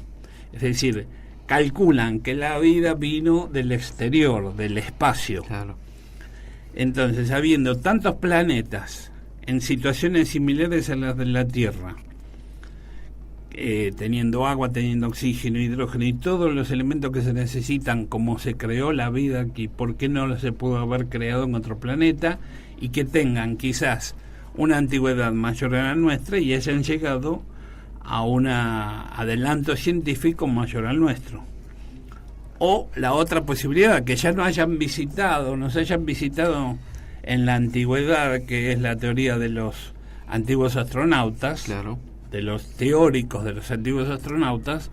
Es decir, calculan que la vida vino del exterior, del espacio. Claro. Entonces, habiendo tantos planetas en situaciones similares a las de la Tierra, teniendo agua, teniendo oxígeno, hidrógeno y todos los elementos que se necesitan, como se creó la vida aquí, ¿por qué no se pudo haber creado en otro planeta? Y que tengan quizás una antigüedad mayor a la nuestra y hayan llegado a un adelanto científico mayor al nuestro. O la otra posibilidad, que ya nos hayan visitado en la antigüedad, que es la teoría de los antiguos astronautas. Claro. De los teóricos de los antiguos astronautas,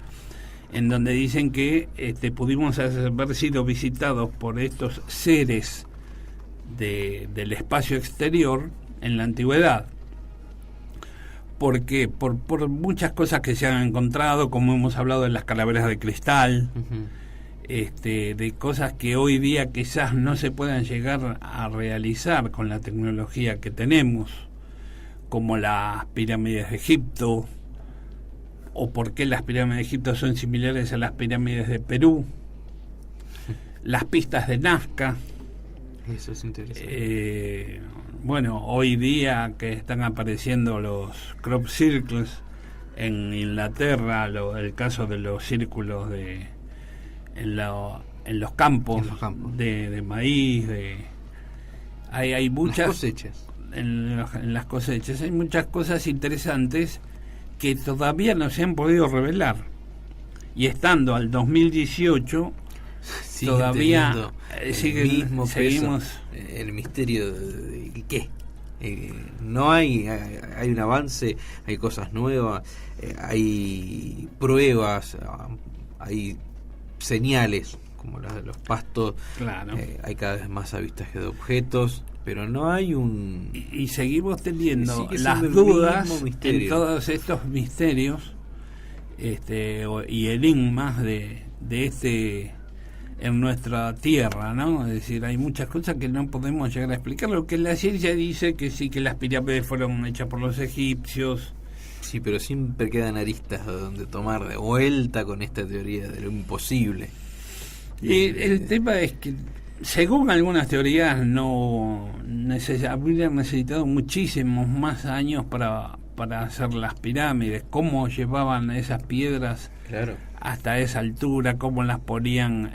en donde dicen que pudimos haber sido visitados por estos seres del espacio exterior, en la antigüedad. Porque por muchas cosas que se han encontrado, como hemos hablado de las calaveras de cristal, de cosas que hoy día quizás no se puedan llegar a realizar con la tecnología que tenemos, como las pirámides de Egipto, o por qué las pirámides de Egipto son similares a las pirámides de Perú, las pistas de Nazca. Eso es interesante. Bueno, hoy día que están apareciendo los crop circles en Inglaterra, el caso de los círculos en los campos, de maíz, hay muchas cosechas. En las cosechas hay muchas cosas interesantes que todavía no se han podido revelar, y estando al 2018 todavía seguimos el misterio de qué. No hay un avance, hay cosas nuevas, hay pruebas, hay señales como las de los pastos, claro. Hay cada vez más avistaje de objetos, pero no hay un... Y seguimos teniendo las dudas en todos estos misterios y enigmas de en nuestra tierra, ¿no? Es decir, hay muchas cosas que no podemos llegar a explicar. Lo que la ciencia dice que sí, que las pirámides fueron hechas por los egipcios. Sí, pero siempre quedan aristas donde tomar de vuelta con esta teoría de lo imposible. Y el tema es que, según algunas teorías, habrían necesitado muchísimos más años para hacer las pirámides. ¿Cómo llevaban esas piedras hasta esa altura? ¿Cómo las ponían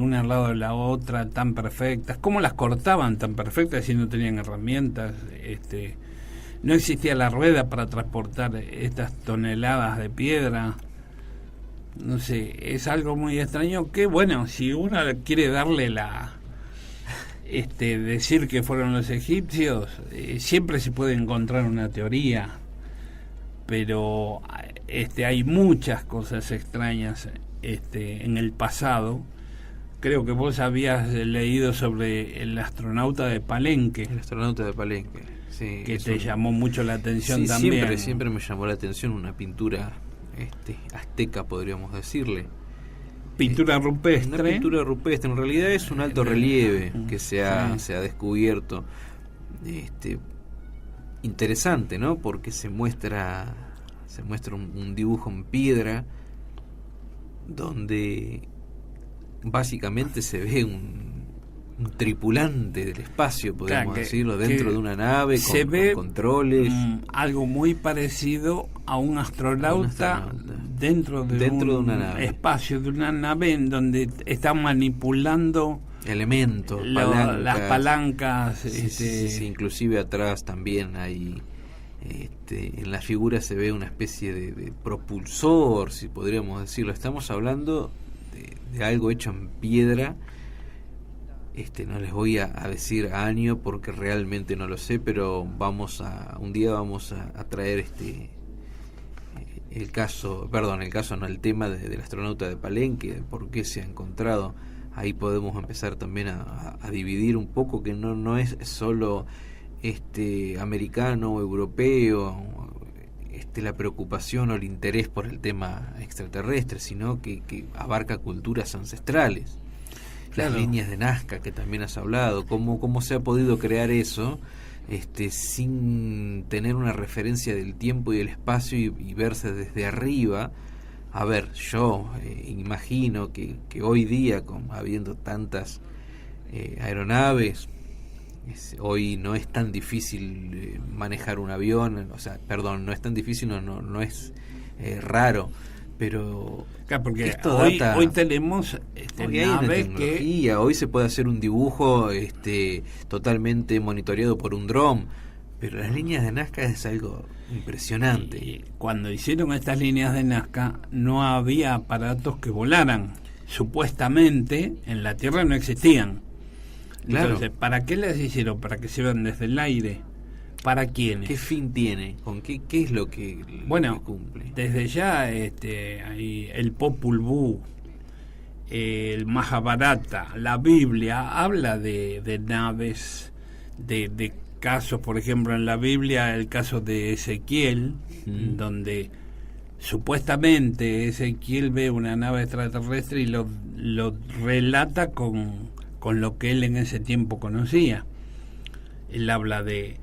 una al lado de la otra tan perfectas? ¿Cómo las cortaban tan perfectas si no tenían herramientas? No existía la rueda para transportar estas toneladas de piedra. No sé, es algo muy extraño que, bueno, si uno quiere darle decir que fueron los egipcios, siempre se puede encontrar una teoría, pero hay muchas cosas extrañas en el pasado. Creo que vos habías leído sobre el astronauta de Palenque. El astronauta de Palenque, sí. Que te llamó mucho la atención también. Siempre me llamó la atención una pintura azteca, podríamos decirle. Pintura rupestre. Una pintura rupestre, en realidad es un alto relieve que se ha descubierto. Interesante, ¿no? Porque se muestra un dibujo en piedra donde básicamente se ve un tripulante del espacio, podemos decirlo, dentro de una nave con controles. Algo muy parecido a un astronauta dentro de una nave. Espacio de una nave en donde está manipulando elementos, las palancas. Sí, inclusive atrás también hay en la figura se ve una especie de propulsor, si podríamos decirlo. Estamos hablando de algo hecho en piedra. No les voy a decir año porque realmente no lo sé, pero un día vamos a traer el tema del astronauta de Palenque, de por qué se ha encontrado. Ahí podemos empezar también a dividir un poco, que no es solo americano o europeo la preocupación o el interés por el tema extraterrestre, sino que abarca culturas ancestrales. Las líneas de Nazca, que también has hablado, cómo se ha podido crear eso sin tener una referencia del tiempo y del espacio y verse desde arriba. A ver, yo imagino que hoy día, habiendo tantas aeronaves, hoy no es tan difícil manejar un avión, no es tan difícil, no es raro. Pero porque hoy tenemos naves que hoy se puede hacer un dibujo totalmente monitoreado por un dron, pero las líneas de Nazca es algo impresionante. Y cuando hicieron estas líneas de Nazca no había aparatos que volaran, supuestamente en la Tierra no existían. Entonces, ¿para qué las hicieron? ¿Para que se vean desde el aire? ¿Para quiénes? ¿Qué fin tiene? ¿Con qué es lo que cumple? Desde ya hay el Popol Vuh, el Mahabharata, la Biblia habla de naves, de casos, por ejemplo, en la Biblia, el caso de Ezequiel, donde supuestamente Ezequiel ve una nave extraterrestre y lo relata con lo que él en ese tiempo conocía. Él habla de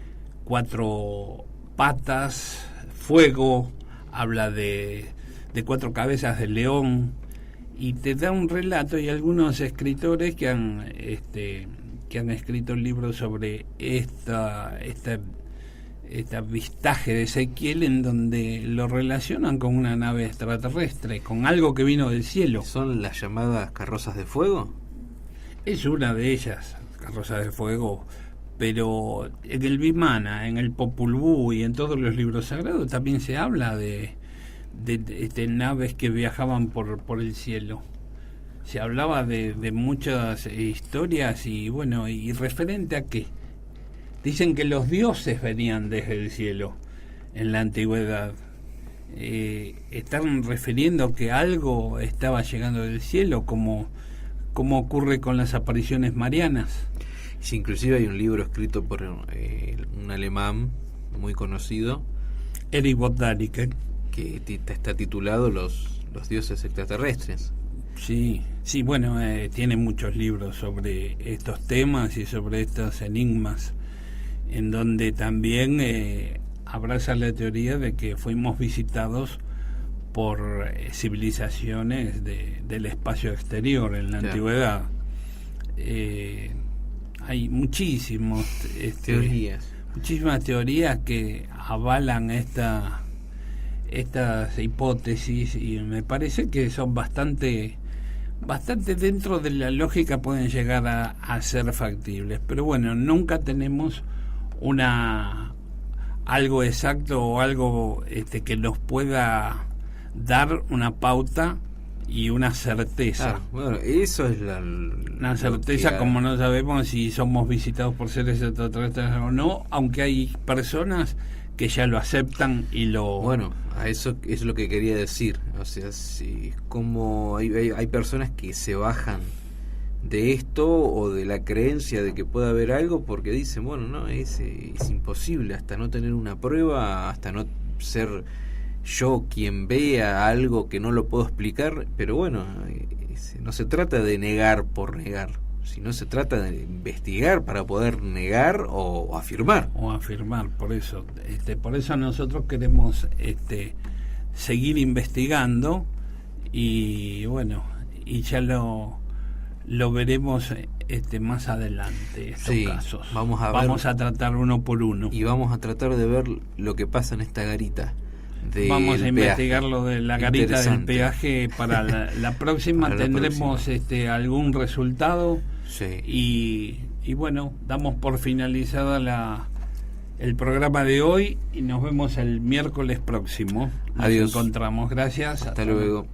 4 patas, fuego, habla de 4 cabezas de león, y te da un relato. Y algunos escritores que han escrito libros sobre esta vistaje de Ezequiel, en donde lo relacionan con una nave extraterrestre, con algo que vino del cielo. ¿Son las llamadas carrozas de fuego? Es una de ellas, carrozas de fuego, pero en el Vimana, en el Popol Vuh y en todos los libros sagrados también se habla de naves que viajaban por el cielo. Se hablaba de muchas historias, y bueno, ¿y referente a qué? Dicen que los dioses venían desde el cielo en la antigüedad. Están refiriendo que algo estaba llegando del cielo, como ocurre con las apariciones marianas. Sí, inclusive hay un libro escrito por un alemán muy conocido, Erich von Däniken, que está titulado Los dioses extraterrestres. Sí, bueno, tiene muchos libros sobre estos temas y sobre estos enigmas, en donde también abraza la teoría de que fuimos visitados por civilizaciones del espacio exterior en la antigüedad. Hay muchísimas teorías que avalan estas hipótesis, y me parece que son bastante dentro de la lógica, pueden llegar a ser factibles, pero bueno, nunca tenemos algo exacto o algo que nos pueda dar una pauta y una certeza. Bueno, eso es una certeza, como no sabemos si somos visitados por seres extraterrestres o no, aunque hay personas que ya lo aceptan y lo... Bueno, a eso es lo que quería decir. O sea, como hay personas que se bajan de esto o de la creencia de que pueda haber algo, porque dicen, bueno, no, es imposible, hasta no tener una prueba, hasta no ser yo quien vea algo que no lo puedo explicar. Pero bueno, no se trata de negar por negar, sino se trata de investigar para poder negar o afirmar. Por eso nosotros queremos seguir investigando, y bueno, y ya lo veremos más adelante, estos casos. Vamos a tratar uno por uno. Y vamos a tratar de ver lo que pasa en esta garita. Vamos a investigar lo de la garita del peaje. Para la próxima para tendremos algún resultado. Sí. Y bueno, damos por finalizada el programa de hoy, y nos vemos el miércoles próximo. Nos Adiós. encontramos. Gracias. Hasta luego.